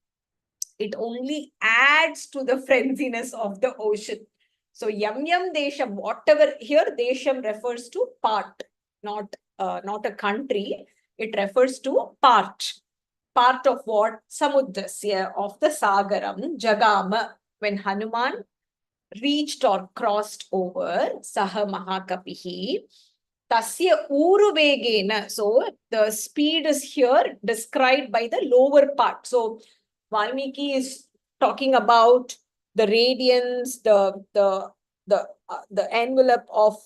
Speaker 5: it only adds to the frenziness of the ocean. So Yam Yam Desham, whatever here, Desham refers to part, not a country. It refers to part of what? Samudrasya, of the Sagaram, Jagama, when Hanuman reached or crossed over, Saha Mahakapihi, Tasya uruvegena. So the speed is here described by the lower part. So Valmiki is talking about the radiance, the envelope of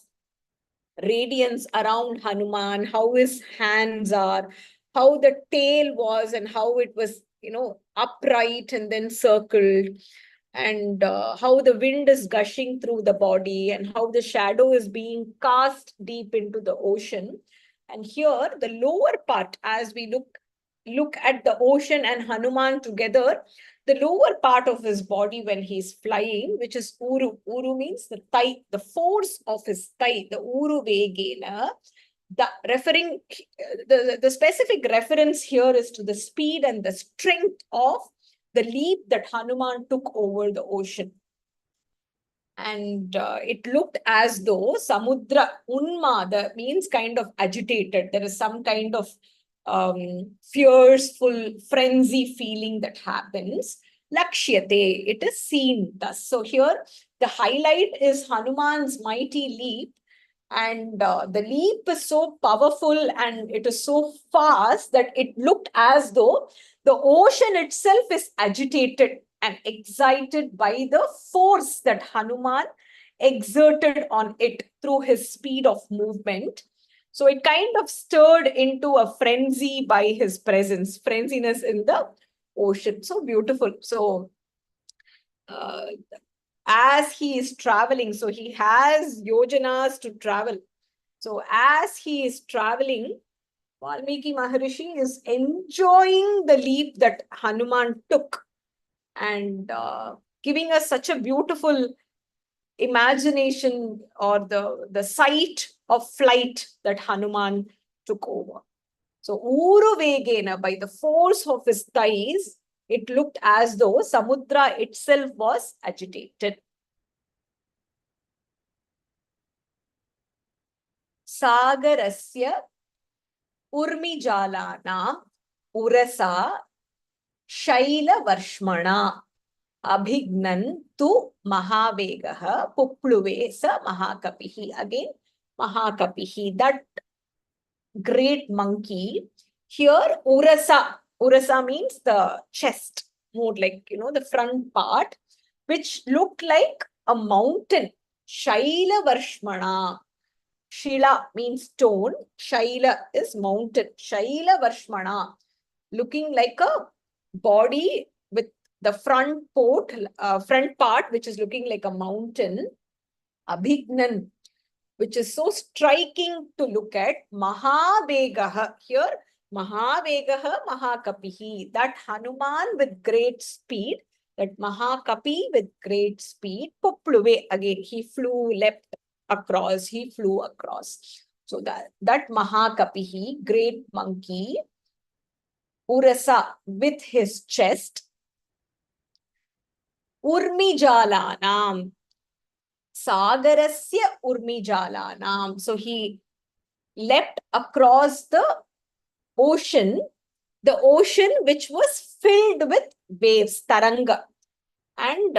Speaker 5: radiance around Hanuman, how his hands are, how the tail was, and how it was, upright and then circled, and how the wind is gushing through the body, and how the shadow is being cast deep into the ocean. And here, the lower part, as we look at the ocean and Hanuman together, the lower part of his body when he's flying, which is Uru. Uru means the thigh, the force of his thigh, the Uru Vegena. The specific reference here is to the speed and the strength of the leap that Hanuman took over the ocean. And it looked as though Samudra Unmada means kind of agitated. There is some kind of fearful frenzy feeling that happens. Lakshyate, it is seen thus. So here the highlight is Hanuman's mighty leap, and the leap is so powerful and it is so fast that it looked as though the ocean itself is agitated and excited by the force that Hanuman exerted on it through his speed of movement. So it kind of stirred into a frenzy by his presence, frenziness in the ocean. So beautiful. So as he is traveling, so he has yojanas to travel. So as he is traveling, Valmiki Maharishi is enjoying the leap that Hanuman took, and giving us such a beautiful imagination or the sight of flight that Hanuman took over. So Uru Vegena, by the force of his thighs, it looked as though Samudra itself was agitated. Sagarasya Urmijalana Urasa Shaila Varshmana Abhignan tu Mahavegaha Pupluve sa Mahakapihi. Again, Mahakapihi, that great monkey. Here, Urasa. Urasa means the chest, more like, the front part, which looked like a mountain. Shaila Varshmana. Shila means stone. Shaila is mountain. Shaila Varshmana. Looking like a body with the front part, which is looking like a mountain. Abhignan, which is so striking to look at. Mahavegaha. Here, Mahavegaha Mahakapihi. That Hanuman with great speed. That Mahakapi with great speed. Pupluve, again, he leapt across. He flew across. So that Mahakapihi, great monkey. Urasa, with his chest. Urmijalanam. Sagarasya Urmijalanam. So he leapt across the ocean which was filled with waves, taranga, and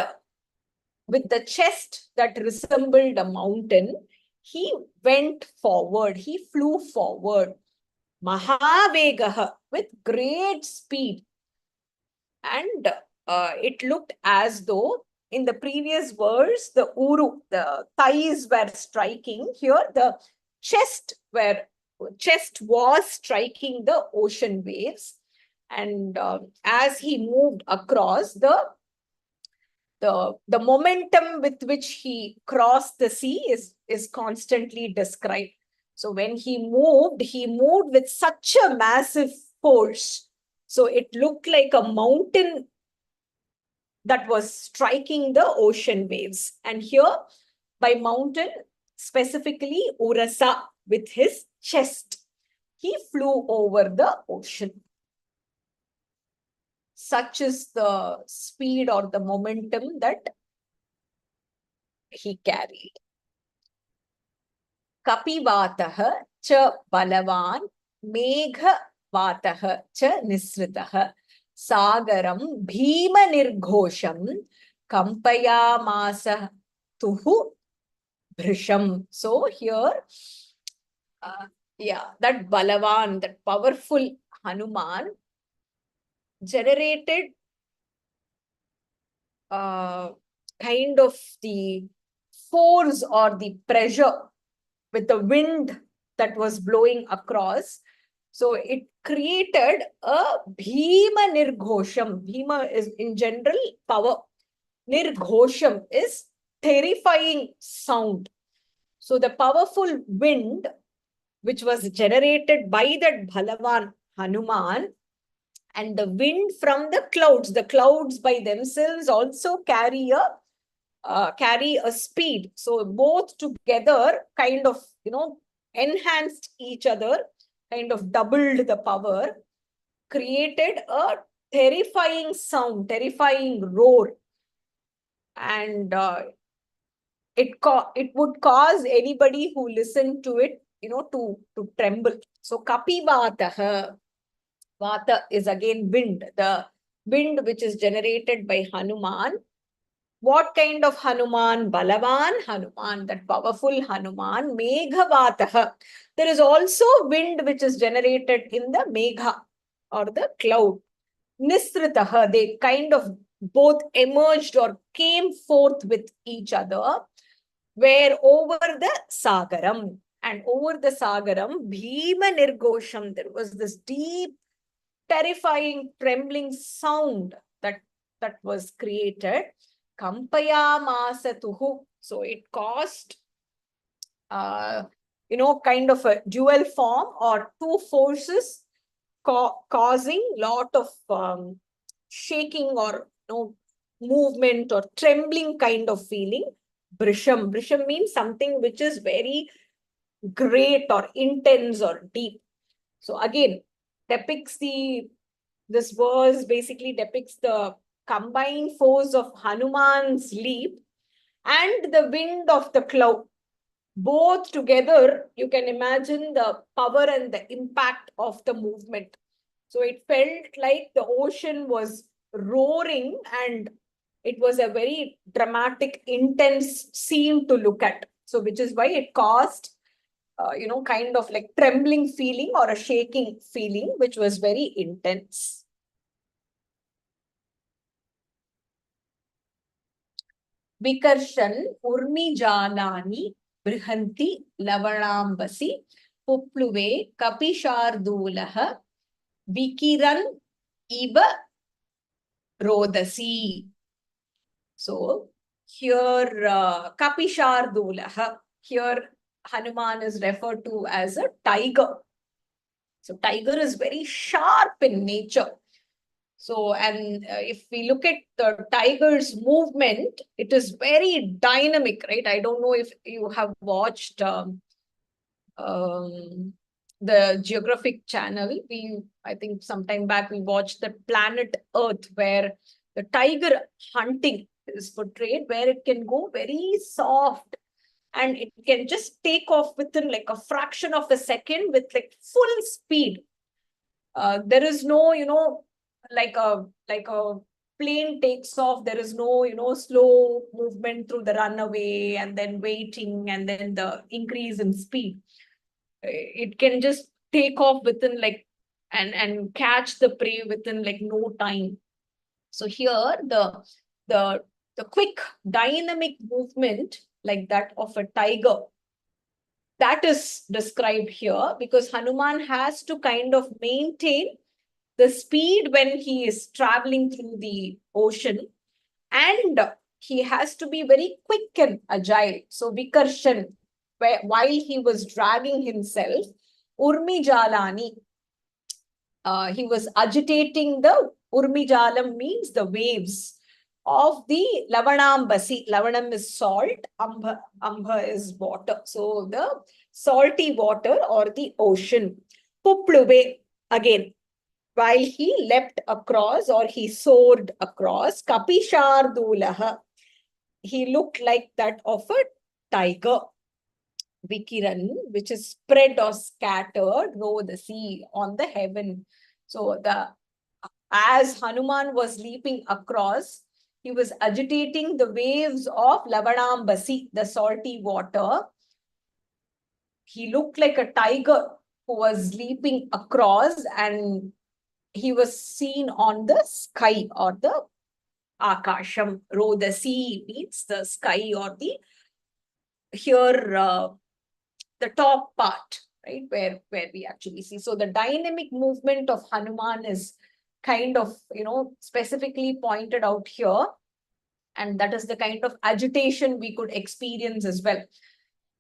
Speaker 5: with the chest that resembled a mountain, he went forward, he flew forward. Mahavegaha, with great speed. And it looked as though in the previous verse, the uru, the thighs were striking. Here, the chest was striking the ocean waves. And as he moved across, the momentum with which he crossed the sea is constantly described. So when he moved with such a massive force. So it looked like a mountain that was striking the ocean waves. And here, by mountain, specifically Urasa, with his chest, he flew over the ocean. Such is the speed or the momentum that he carried. Kapivataha cha balavan megha vataha cha nisritaha sagaram bhima nirghosham kampayamasa tuhu bhrisham. So here yeah, that Balavan, that powerful Hanuman generated kind of the force or the pressure with the wind that was blowing across. So it created a Bhima Nirghosham. Bhima is in general power. Nirghosham is terrifying sound. So the powerful wind, which was generated by that Balavan Hanuman, and the wind from the clouds by themselves also carry a speed. So both together kind of, enhanced each other, kind of doubled the power, created a terrifying sound, terrifying roar. And it would cause anybody who listened to it, to tremble. So Kapivataha, Vata is again wind, the wind which is generated by Hanuman. What kind of Hanuman? Balavan Hanuman, that powerful Hanuman. Meghavataha. There is also wind which is generated in the Megha or the cloud. Nisritaha, they kind of both emerged or came forth with each other, where over the Sagaram. And over the Sagaram, Bhima Nirgosham, there was this deep, terrifying, trembling sound that was created. Kampayamasatuhu. So it caused, kind of a dual form or two forces causing lot of shaking or movement or trembling kind of feeling. Brisham. Brisham means something which is very great or intense or deep. So again, this verse basically depicts the combined force of Hanuman's leap and the wind of the cloud. Both together, you can imagine the power and the impact of the movement. So it felt like the ocean was roaring, and it was a very dramatic, intense scene to look at. So which is why it caused, kind of like trembling feeling or a shaking feeling, which was very intense. Vikarshan urmi jalani brihanti lavanambasi pupluve kapishardulaha vikiran iba rodasi. So here Kapishardulaha, here Hanuman is referred to as a tiger. So tiger is very sharp in nature. So, and if we look at the tiger's movement, it is very dynamic, right? I don't know if you have watched the Geographic Channel. I think sometime back we watched the Planet Earth, where the tiger hunting is portrayed, where it can go very soft and it can just take off within like a fraction of a second with like full speed. There is no, like a plane takes off. There is no, slow movement through the runaway and then waiting and then the increase in speed. It can just take off within like and catch the prey within like no time. So here the quick dynamic movement like that of a tiger, that is described here, because Hanuman has to kind of maintain the speed when he is traveling through the ocean, and he has to be very quick and agile. So Vikarshan, while he was dragging himself, Urmi Jalani, he was agitating the Urmijalam, means the waves of the Lavanambasi. Lavanam is salt, Ambha is water. So the salty water or the ocean. Pupluve, again, while he leapt across or he soared across, Kapishardulaha, he looked like that of a tiger. Vikiran, which is spread or scattered, row the sea on the heaven. So as Hanuman was leaping across, he was agitating the waves of Lavanambasi, the salty water. he looked like a tiger who was leaping across, and he was seen on the sky or the akasham. Rodasi means the sky or the here the top part, right, where we actually see. So the dynamic movement of Hanuman is kind of, specifically pointed out here, and that is the kind of agitation we could experience as well.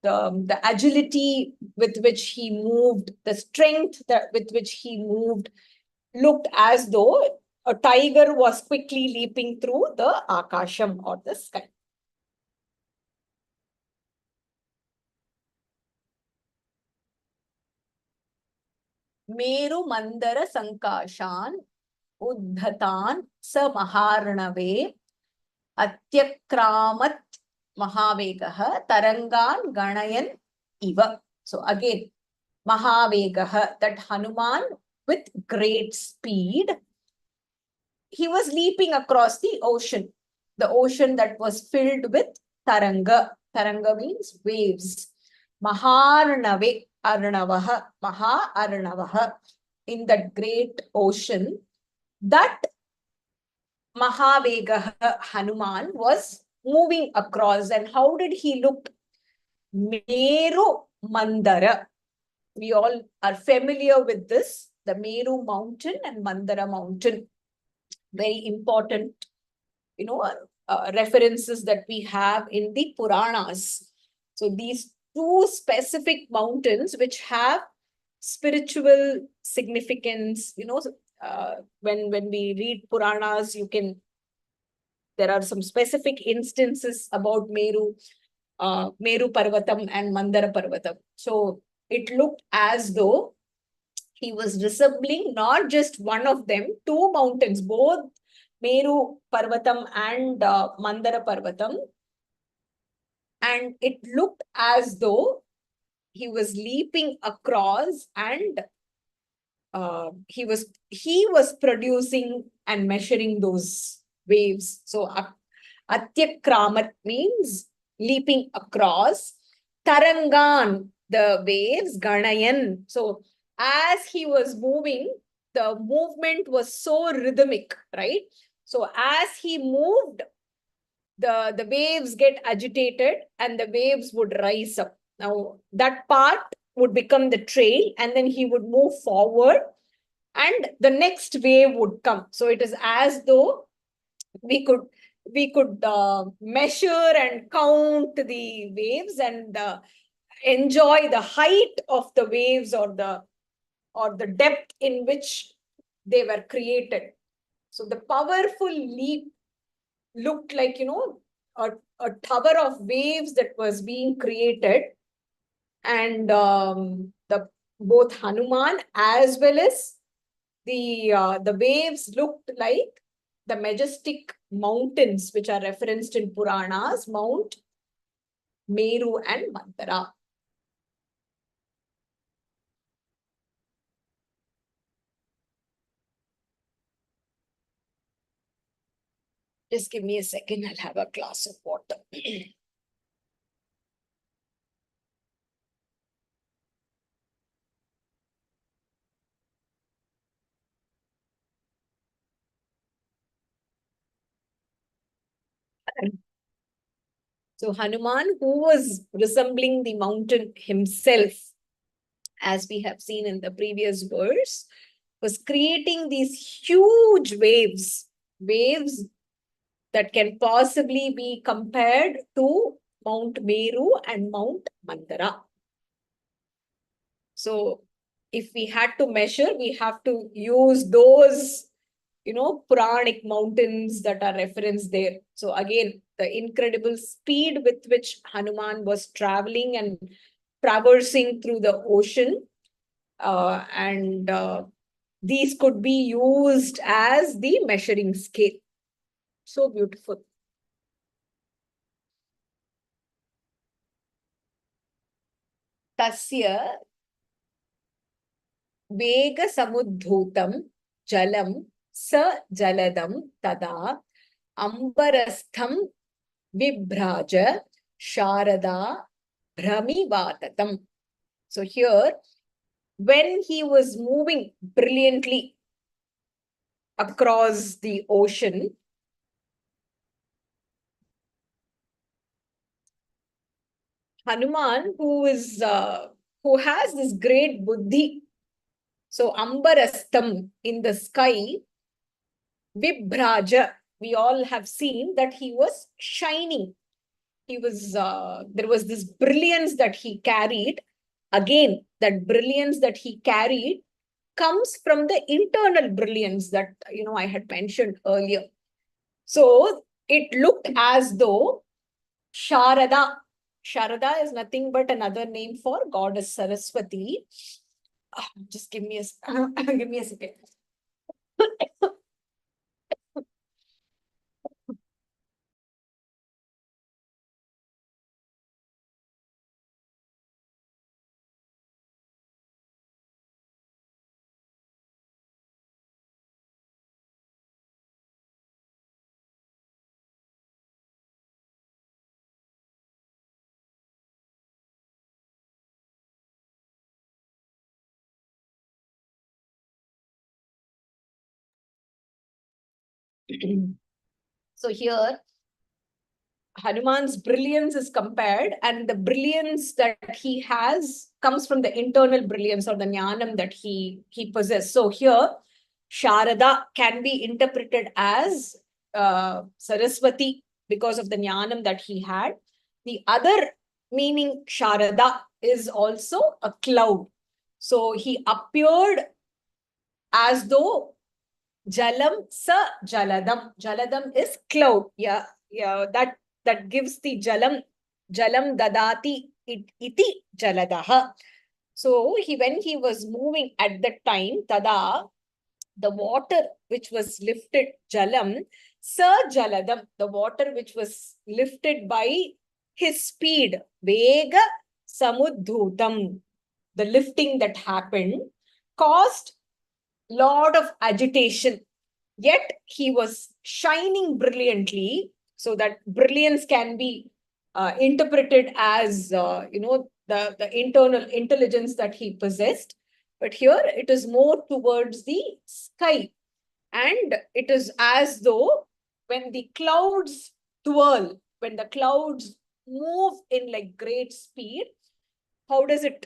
Speaker 5: The agility with which he moved, the strength with which he moved, looked as though a tiger was quickly leaping through the akasham or the sky. Meru Mandara Sankashan Uddhatan Sa Maharnave Atyakramat Mahavegaha Tarangan Ganayan Iva. So again, Mahavegaha, that Hanuman with great speed, he was leaping across the ocean that was filled with Taranga. Taranga means waves. Maharnave, Arnavaha, Maha Arnavaha, in that great ocean, that Mahavegaha Hanuman was moving across. And how did he look? Meru Mandara. We all are familiar with this, the Meru mountain and Mandara mountain. Very important, references that we have in the Puranas. So these two specific mountains which have spiritual significance, when we read Puranas, there are some specific instances about Meru Parvatam and Mandara Parvatam. So it looked as though he was resembling not just one of them, two mountains, both Meru Parvatam and Mandara Parvatam. And it looked as though he was leaping across, and he was producing and measuring those waves. So Atyakramat means leaping across. Tarangan, the waves. Ganayan. So as he was moving, the movement was so rhythmic, right? So as he moved, the waves get agitated and the waves would rise up. Now that part would become the trail, and then he would move forward and the next wave would come. So it is as though we could measure and count the waves and enjoy the height of the waves or the depth in which they were created. So the powerful leap looked like, a tower of waves that was being created. And both Hanuman as well as the waves looked like the majestic mountains which are referenced in Puranas, Mount Meru and Mandara. Just give me a second, I'll have a glass of water. So Hanuman, who was resembling the mountain himself, as we have seen in the previous verse, was creating these huge waves that can possibly be compared to Mount Meru and Mount Mandara. So if we had to measure, we have to use those, Puranic mountains that are referenced there. So again, the incredible speed with which Hanuman was traveling and traversing through the ocean. And these could be used as the measuring scale. So beautiful. Tasya Vega Samudhutam Jalam Sa Jaladam Tada Ambarastham Vibhraja Sharada Bhrami Vatatam. So here, when he was moving brilliantly across the ocean, Hanuman, who has this great buddhi, so ambarastam, in the sky, vibhraja, we all have seen that he was shining. He was there was this brilliance that he carried. Again, that brilliance that he carried comes from the internal brilliance that I had mentioned earlier. So it looked as though Sharada is nothing but another name for goddess Saraswati. Just give me a give me a second. So here, Hanuman's brilliance is compared, and the brilliance that he has comes from the internal brilliance or the jnanam that he possesses. So here, Sharada can be interpreted as Saraswati because of the jnanam that he had. The other meaning Sharada is also a cloud. So he appeared as though Jalam sa Jaladam. Jaladam is cloud. Yeah, that gives the Jalam dadati iti Jaladaha. So when he was moving at that time, tada, the water which was lifted, Jalam, sa Jaladam, the water which was lifted by his speed, Vega Samudhutam, the lifting that happened, caused lot of agitation. Yet he was shining brilliantly, so that brilliance can be interpreted as the internal intelligence that he possessed. But here it is more towards the sky, and it is as though when the clouds twirl, when the clouds move in like great speed, how does it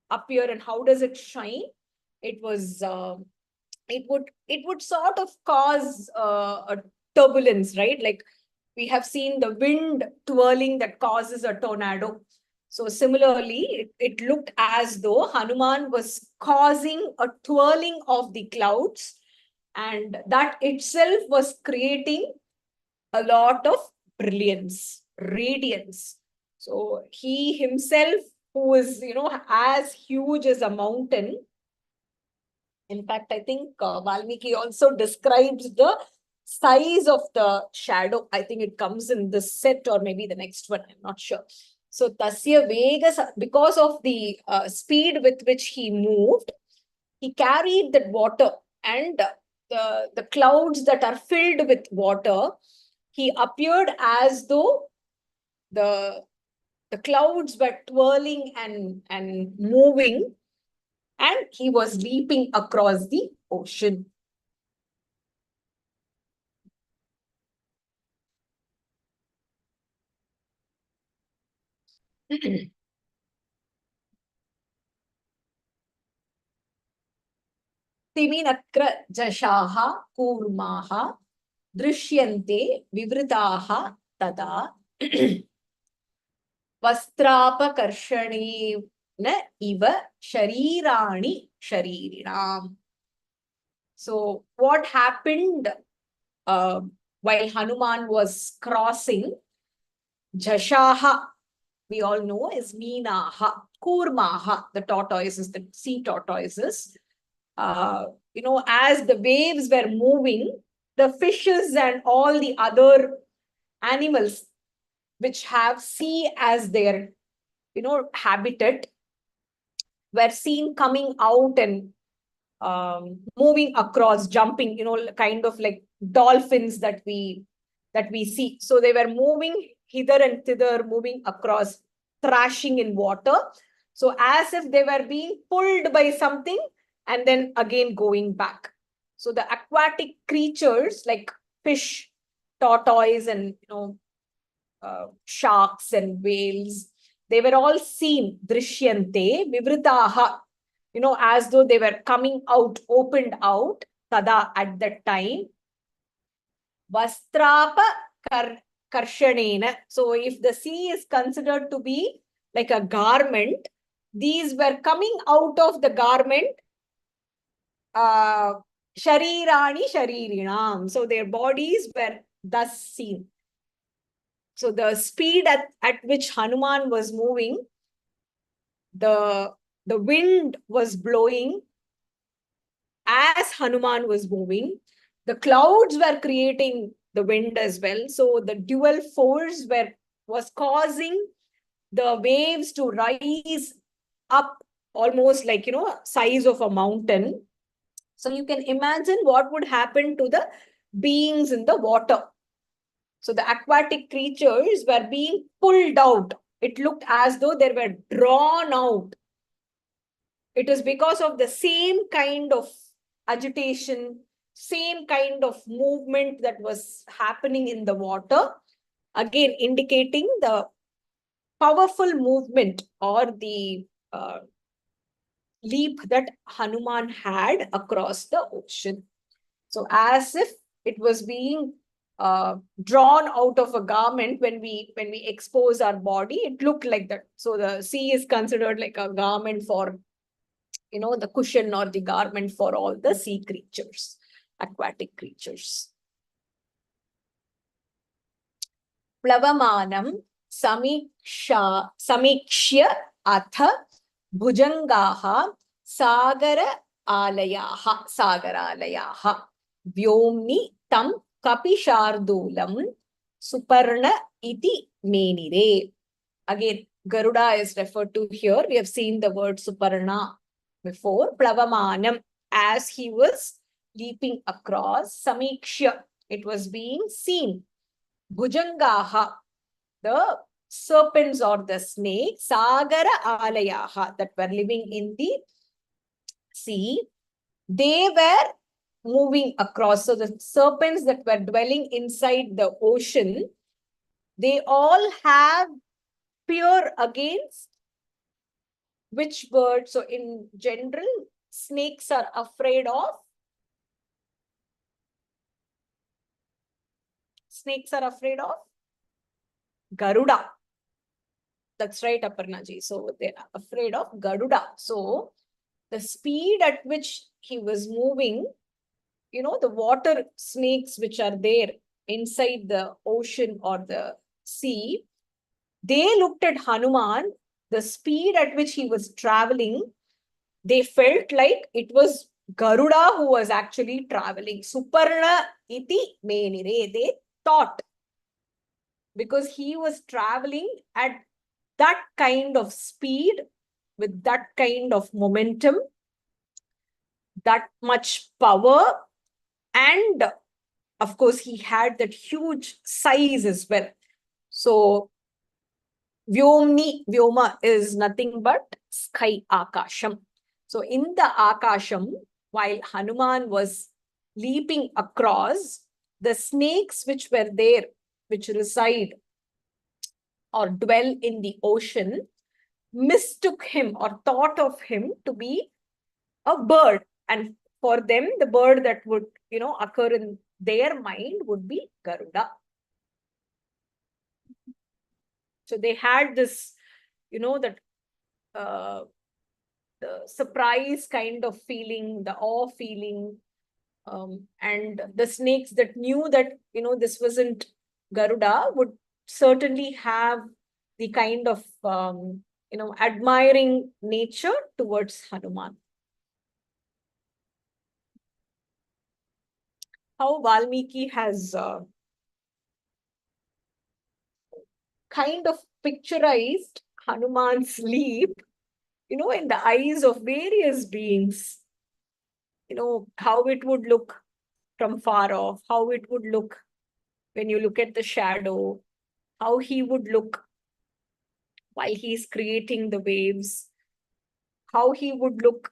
Speaker 5: appear and how does it shine? It was it would sort of cause a turbulence, right? Like we have seen the wind twirling that causes a tornado. So similarly, it looked as though Hanuman was causing a twirling of the clouds, and that itself was creating a lot of brilliance, radiance. So he himself, who is as huge as a mountain. In fact, I think Valmiki also describes the size of the shadow. I think it comes in this set or maybe the next one. I'm not sure. So Tasya Vegas, because of the speed with which he moved, he carried that water, and the clouds that are filled with water, he appeared as though the clouds were twirling and moving, and he was leaping across the ocean. तिमिनक्र जशाः कूर्माः दृश्यन्ते विवृताः तदा वस्त्रापकर्षणेन इव शरीराणि शरीरिणाम्. So what happened while Hanuman was crossing? Jashaha, we all know, is Meenaha, Kurmaha, the tortoises, the sea tortoises. As the waves were moving, the fishes and all the other animals which have sea as their, habitat were seen coming out and moving across, jumping, kind of like dolphins that we see. So they were moving hither and thither, moving across, thrashing in water. So as if they were being pulled by something and then again going back. So the aquatic creatures like fish, tortoise, and sharks and whales, they were all seen, drishyante, vivritaha, as though they were coming out, opened out, tada, at that time. Vastrapa karshanena. So if the sea is considered to be like a garment, these were coming out of the garment, sharirani sharirinam. So their bodies were thus seen. So the speed at which Hanuman was moving, the wind was blowing as Hanuman was moving. The clouds were creating the wind as well. So the dual force was causing the waves to rise up almost like, size of a mountain. So you can imagine what would happen to the beings in the water. So the aquatic creatures were being pulled out. It looked as though they were drawn out. It is because of the same kind of agitation, same kind of movement that was happening in the water, again indicating the powerful movement or the leap that Hanuman had across the ocean. So as if it was being drawn out of a garment when we expose our body, it looked like that. So the sea is considered like a garment for, the cushion or the garment for all the sea creatures, aquatic creatures. Plavamanam samikshya atha bhujangaha sagaralayaha vyomni tam kapishardulam suparna iti menire. Again, Garuda is referred to here. We have seen the word Suparna before. Plavamanam, as he was leaping across, Samikshya, it was being seen. Bhujangaha, the serpents or the snakes, Sagara alayaha, that were living in the sea, they were moving across. So the serpents that were dwelling inside the ocean, they all have fear against which bird? So in general, snakes are afraid of Garuda. That's right, Aparnaji. So they're afraid of Garuda. So the speed at which he was moving, the water snakes which are there inside the ocean or the sea, they looked at Hanuman, the speed at which he was traveling, they felt like it was Garuda who was actually traveling. Suparna iti menire. They thought, because he was traveling at that kind of speed, with that kind of momentum, that much power, and of course he had that huge size as well. So Vyoma is nothing but sky, akasham. So in the akasham, while Hanuman was leaping across, the snakes which were there, which reside or dwell in the ocean, mistook him or thought of him to be a bird. And for them, the bird that would, occur in their mind would be Garuda. So they had this, that the surprise kind of feeling, the awe feeling, and the snakes that knew that, this wasn't Garuda would certainly have the kind of, admiring nature towards Hanuman. How Valmiki has kind of picturized Hanuman's leap, in the eyes of various beings. How it would look from far off, how it would look when you look at the shadow, how he would look while he's creating the waves, how he would look,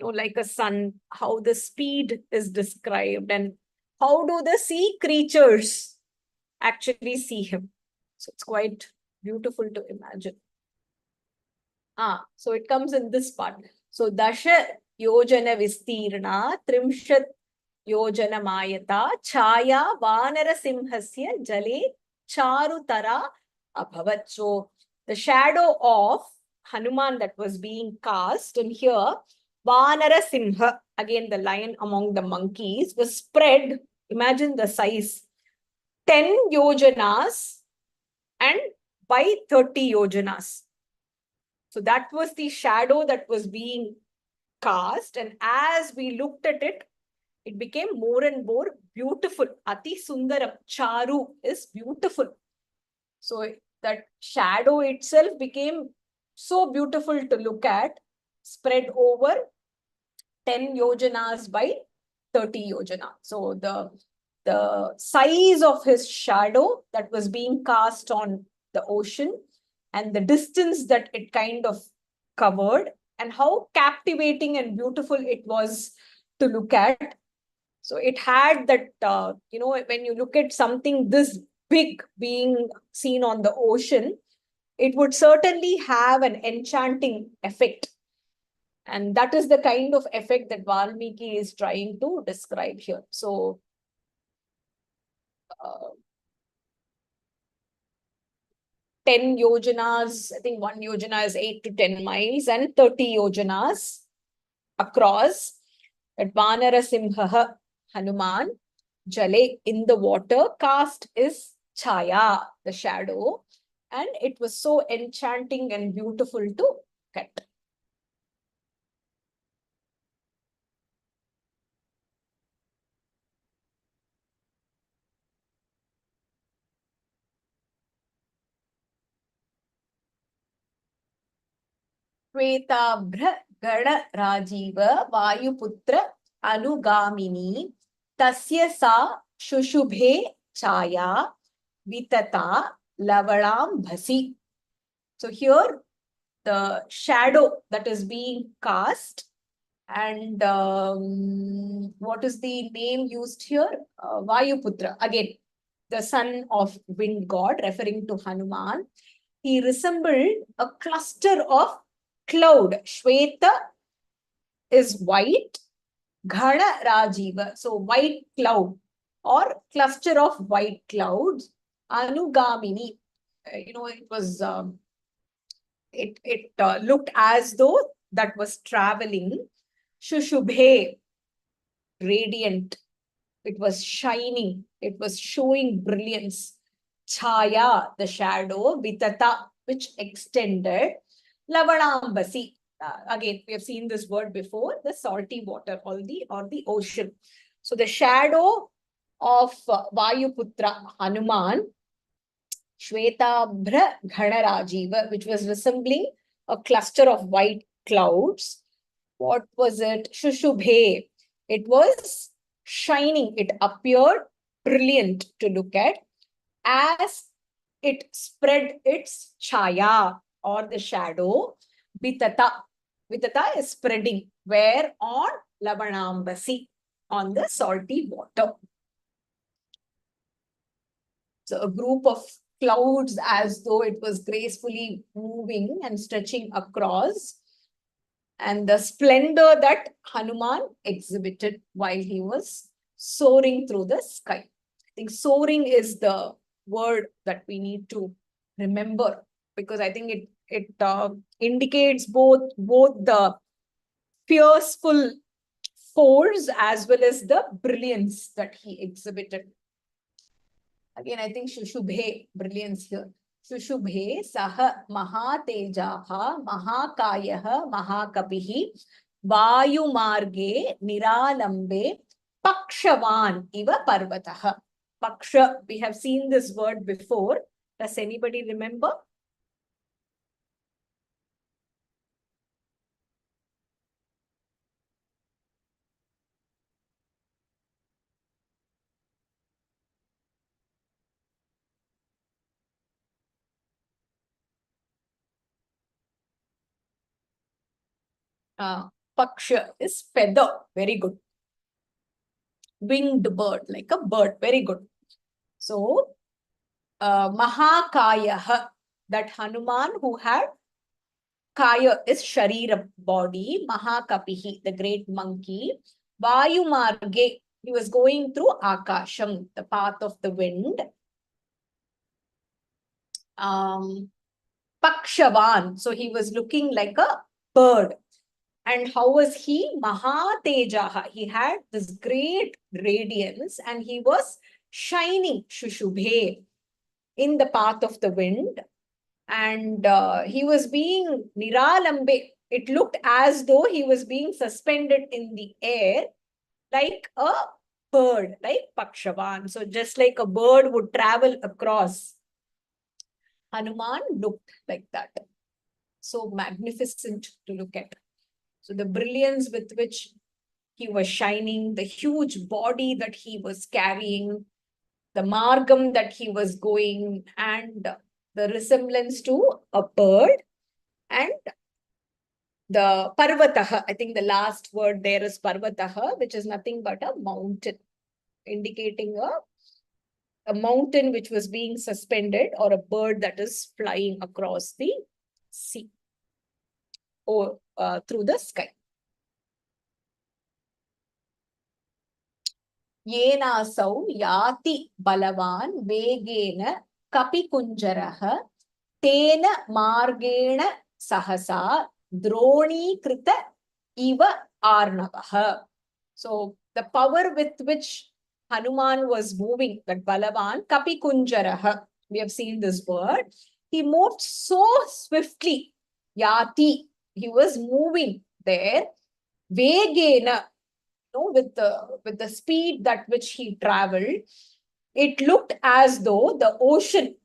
Speaker 5: like a sun, how the speed is described, and how do the sea creatures actually see him. So it's quite beautiful to imagine. So it comes in this part. So Dasha Yojana Vistirna Trimshat Yojana Mayata Chaya Vanara Simhasya Jale Charutara Abhavat. So the shadow of Hanuman that was being cast, and here Vanara Simha, again the lion among the monkeys, was spread. Imagine the size, 10 yojanas and by 30 yojanas. So that was the shadow that was being cast. And as we looked at it, it became more and more beautiful. Ati Sundaram, Charu is beautiful. So that shadow itself became so beautiful to look at, spread over 10 yojanas by 30 yojana. So the size of his shadow that was being cast on the ocean and the distance that it kind of covered, and how captivating and beautiful it was to look at. So it had that, when you look at something this big being seen on the ocean, it would certainly have an enchanting effect. And that is the kind of effect that Valmiki is trying to describe here. So, 10 yojanas, I think 1 yojana is 8 to 10 miles, and 30 yojanas across. That Vanara Simha Hanuman, Jale, in the water, cast is Chaya, the shadow. And it was so enchanting and beautiful to look at. Shwetabhra Gada Rajiva Vayuputra Anugamini Tasya Sa Shushubhe Chaya Vitata Lavalam Bhasi. So here the shadow that is being cast, and what is the name used here? Vayuputra, again, the son of wind god, referring to Hanuman. He resembled a cluster of cloud. Shweta is white, Ghana Rajiva, so white cloud or cluster of white clouds. Anugamini, it was, it looked as though that was traveling. Shushubhe, radiant. It was shining. It was showing brilliance. Chaya, the shadow. Vitata, which extended. Lavanambasi. Again, we have seen this word before, the salty water or the ocean. So the shadow of Vayuputra Hanuman, Shwetabhra Ghanarajiva, which was resembling a cluster of white clouds. What was it? Shushubhe. It was shining. It appeared brilliant to look at as it spread its chaya or the shadow. Vitata. Vitata is spreading. Where? On Lavanambasi, on the salty water. So a group of clouds as though it was gracefully moving and stretching across, and the splendor that Hanuman exhibited while he was soaring through the sky. I think soaring is the word that we need to remember, because I think it indicates both the fierceful force as well as the brilliance that he exhibited. Again, I think Shushubhe, brilliance here. Shushubhe Saha Mahatejaha Mahakayaha Mahakapihi Vayumarge Niralambe Pakshavan Iva Parvataha. Paksha, we have seen this word before. Does anybody remember? Paksha is feather. Very good. Winged bird, like a bird. Very good. So, Mahakayah, that Hanuman who had Kaya is Shariram, body, Mahakapihi, the great monkey. Vayumarge, he was going through Akasham, the path of the wind. Pakshavan, so he was looking like a bird. And how was he? Mahatejaha, he had this great radiance and he was shining, Shushubhe, in the path of the wind. And he was being Niralambe. It looked as though he was being suspended in the air like a bird, like Pakshavan. So just like a bird would travel across, Hanuman looked like that. So magnificent to look at. So the brilliance with which he was shining, the huge body that he was carrying, the margam that he was going, and the resemblance to a bird, and the parvataha, I think the last word there is parvataha, which is nothing but a mountain, indicating a mountain which was being suspended, or a bird that is flying across the sea or through the sky. Yenasau yati balavan vegena kapikunjaraha tena margena sahasa droni krita iva arnavaha. So the power with which Hanuman was moving, that Balavan, Kapikunjaraha, we have seen this word, he moved so swiftly, Yati, he was moving there, Vegena, with the speed that which he traveled, it looked as though the ocean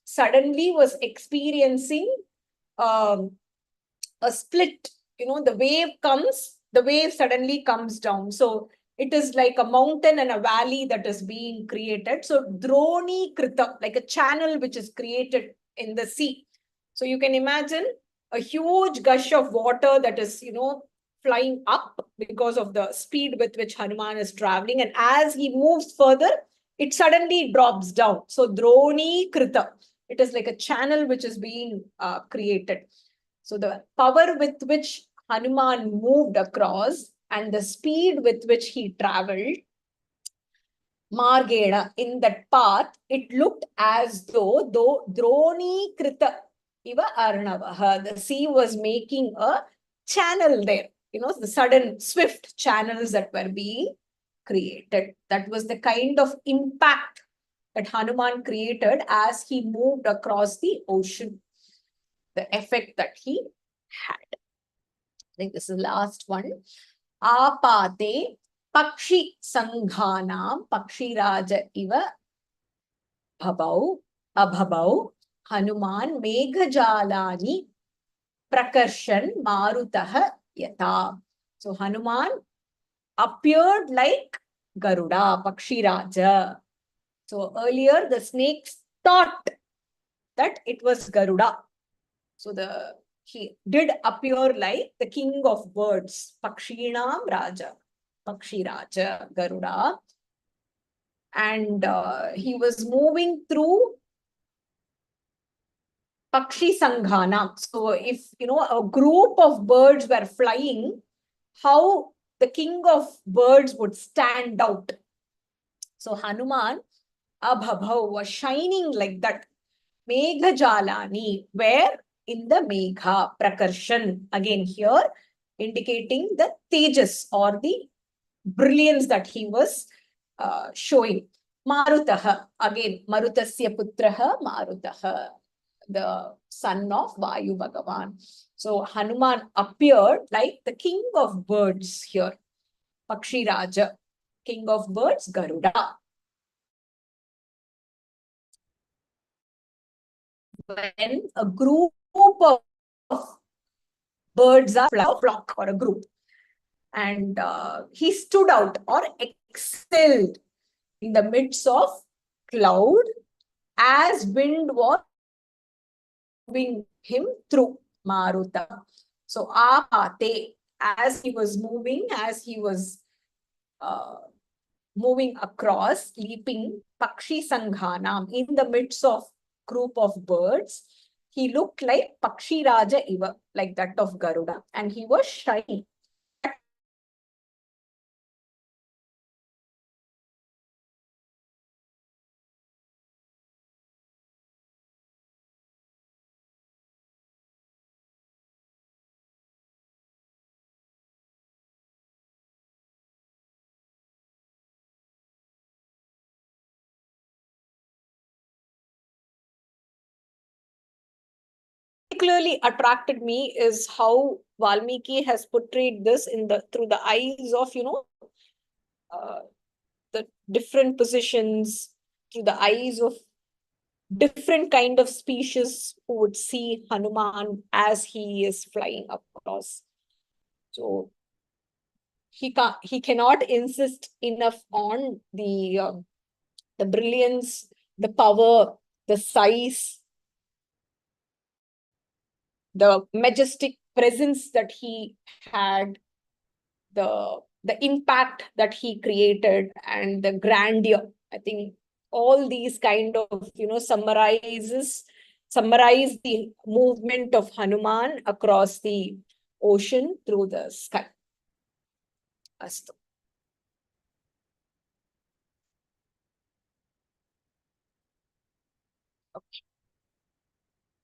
Speaker 5: suddenly was experiencing a split. The wave comes, the wave suddenly comes down. So it is like a mountain and a valley that is being created. So droni krita, like a channel which is created in the sea. So you can imagine a huge gush of water that is, flying up because of the speed with which Hanuman is traveling. And as he moves further, it suddenly drops down. So droni krita, it is like a channel which is being created. So the power with which Hanuman moved across and the speed with which he traveled, Margena, in that path, it looked as though Droni Krita Iva Arnavaha, the sea was making a channel there. The sudden swift channels that were being created. That was the kind of impact that Hanuman created as he moved across the ocean. The effect that he had. I think this is the last one. Apate Pakshi Sanghanam Pakshi Raja Iva Abhabau Hanuman Meghajalani Prakarshan Marutaha Yata. So Hanuman appeared like Garuda, Pakshi Raja. So earlier the snakes thought that it was Garuda. So he did appear like the king of birds, Pakshinam Raja, Pakshi Raja, Garuda. And he was moving through Pakshi Sanghana. So if, a group of birds were flying, how the king of birds would stand out. So Hanuman, Abhabhav, was shining like that. Megha Jalani, where in the Megha, Prakarshan, again here, indicating the tejas or the brilliance that he was showing. Marutaha, again, Marutasya Putraha, Marutaha, the son of Vayu Bhagavan. So Hanuman appeared like the king of birds here, Pakshi Raja, king of birds, Garuda. When a group of birds are a flock or a group, and he stood out or excelled in the midst of cloud as wind was moving him through. Maruta. So apate, as he was moving, moving across, leaping Pakshi Sanghanam in the midst of group of birds, he looked like Pakshi Raja Iva, like that of Garuda, and he was shining. Particularly attracted me is how Valmiki has portrayed this through the eyes of the different positions, through the eyes of different kind of species who would see Hanuman as he is flying across. So he cannot insist enough on the brilliance, the power, the size, the majestic presence that he had, the impact that he created, and the grandeur. I think all these kind of summarize the movement of Hanuman across the ocean through the sky. Astu. Okay.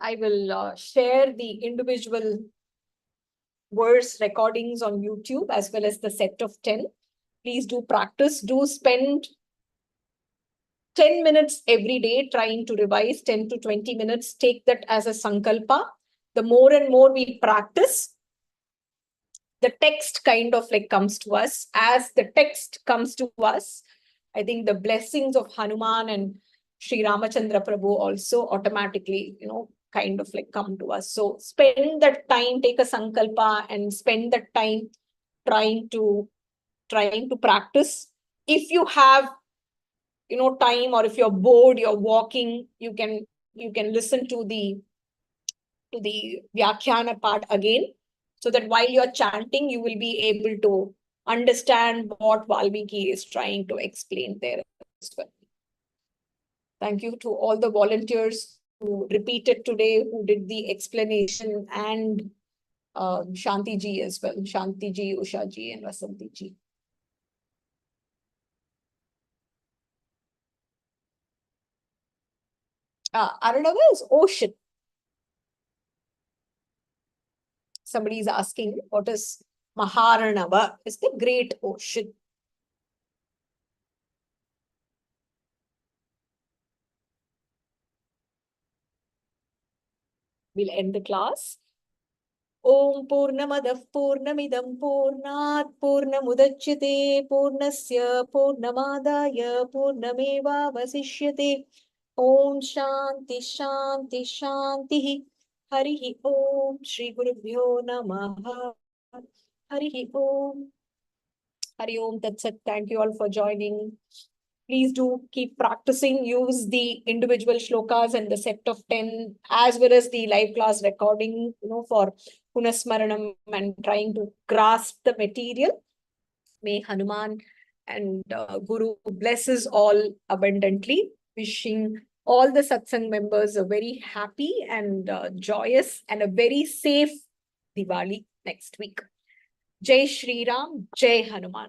Speaker 5: I will share the individual verse recordings on YouTube as well as the set of 10. Please do practice. Do spend 10 minutes every day trying to revise, 10 to 20 minutes. Take that as a sankalpa. The more and more we practice, the text kind of like comes to us. As the text comes to us, I think the blessings of Hanuman and Sri Ramachandra Prabhu also automatically, kind of like come to us. So spend that time, take a sankalpa and spend that time trying to practice. If you have time, or if you're bored, you're walking, you can listen to the Vyakhyana part again, so that while you're chanting, you will be able to understand what Valmiki is trying to explain there as well. Thank you to all the volunteers who repeated today, who did the explanation, and Shanti ji as well. Shanti ji, Usha ji, and Vasanti ji. Aranava is ocean. Somebody is asking, what is Maharanava? It's the great ocean. We'll end the class. Om Purnamadah Purnamidam Purnat Purnamudachyate Purnasya Purnamadaya Purnameva Vasishyate. Om Shanti Shanti Shanti. Harihi Om Shri Gurubhyo Namaha. Harihi Om. Hari Om Tat Sat. Thank you all for joining. Please do keep practicing. Use the individual shlokas and the set of 10, as well as the live class recording, for Punasmaranam and trying to grasp the material. May Hanuman and Guru blesses all abundantly. Wishing all the satsang members a very happy and joyous and a very safe Diwali next week. Jai Shri Ram, Jai Hanuman.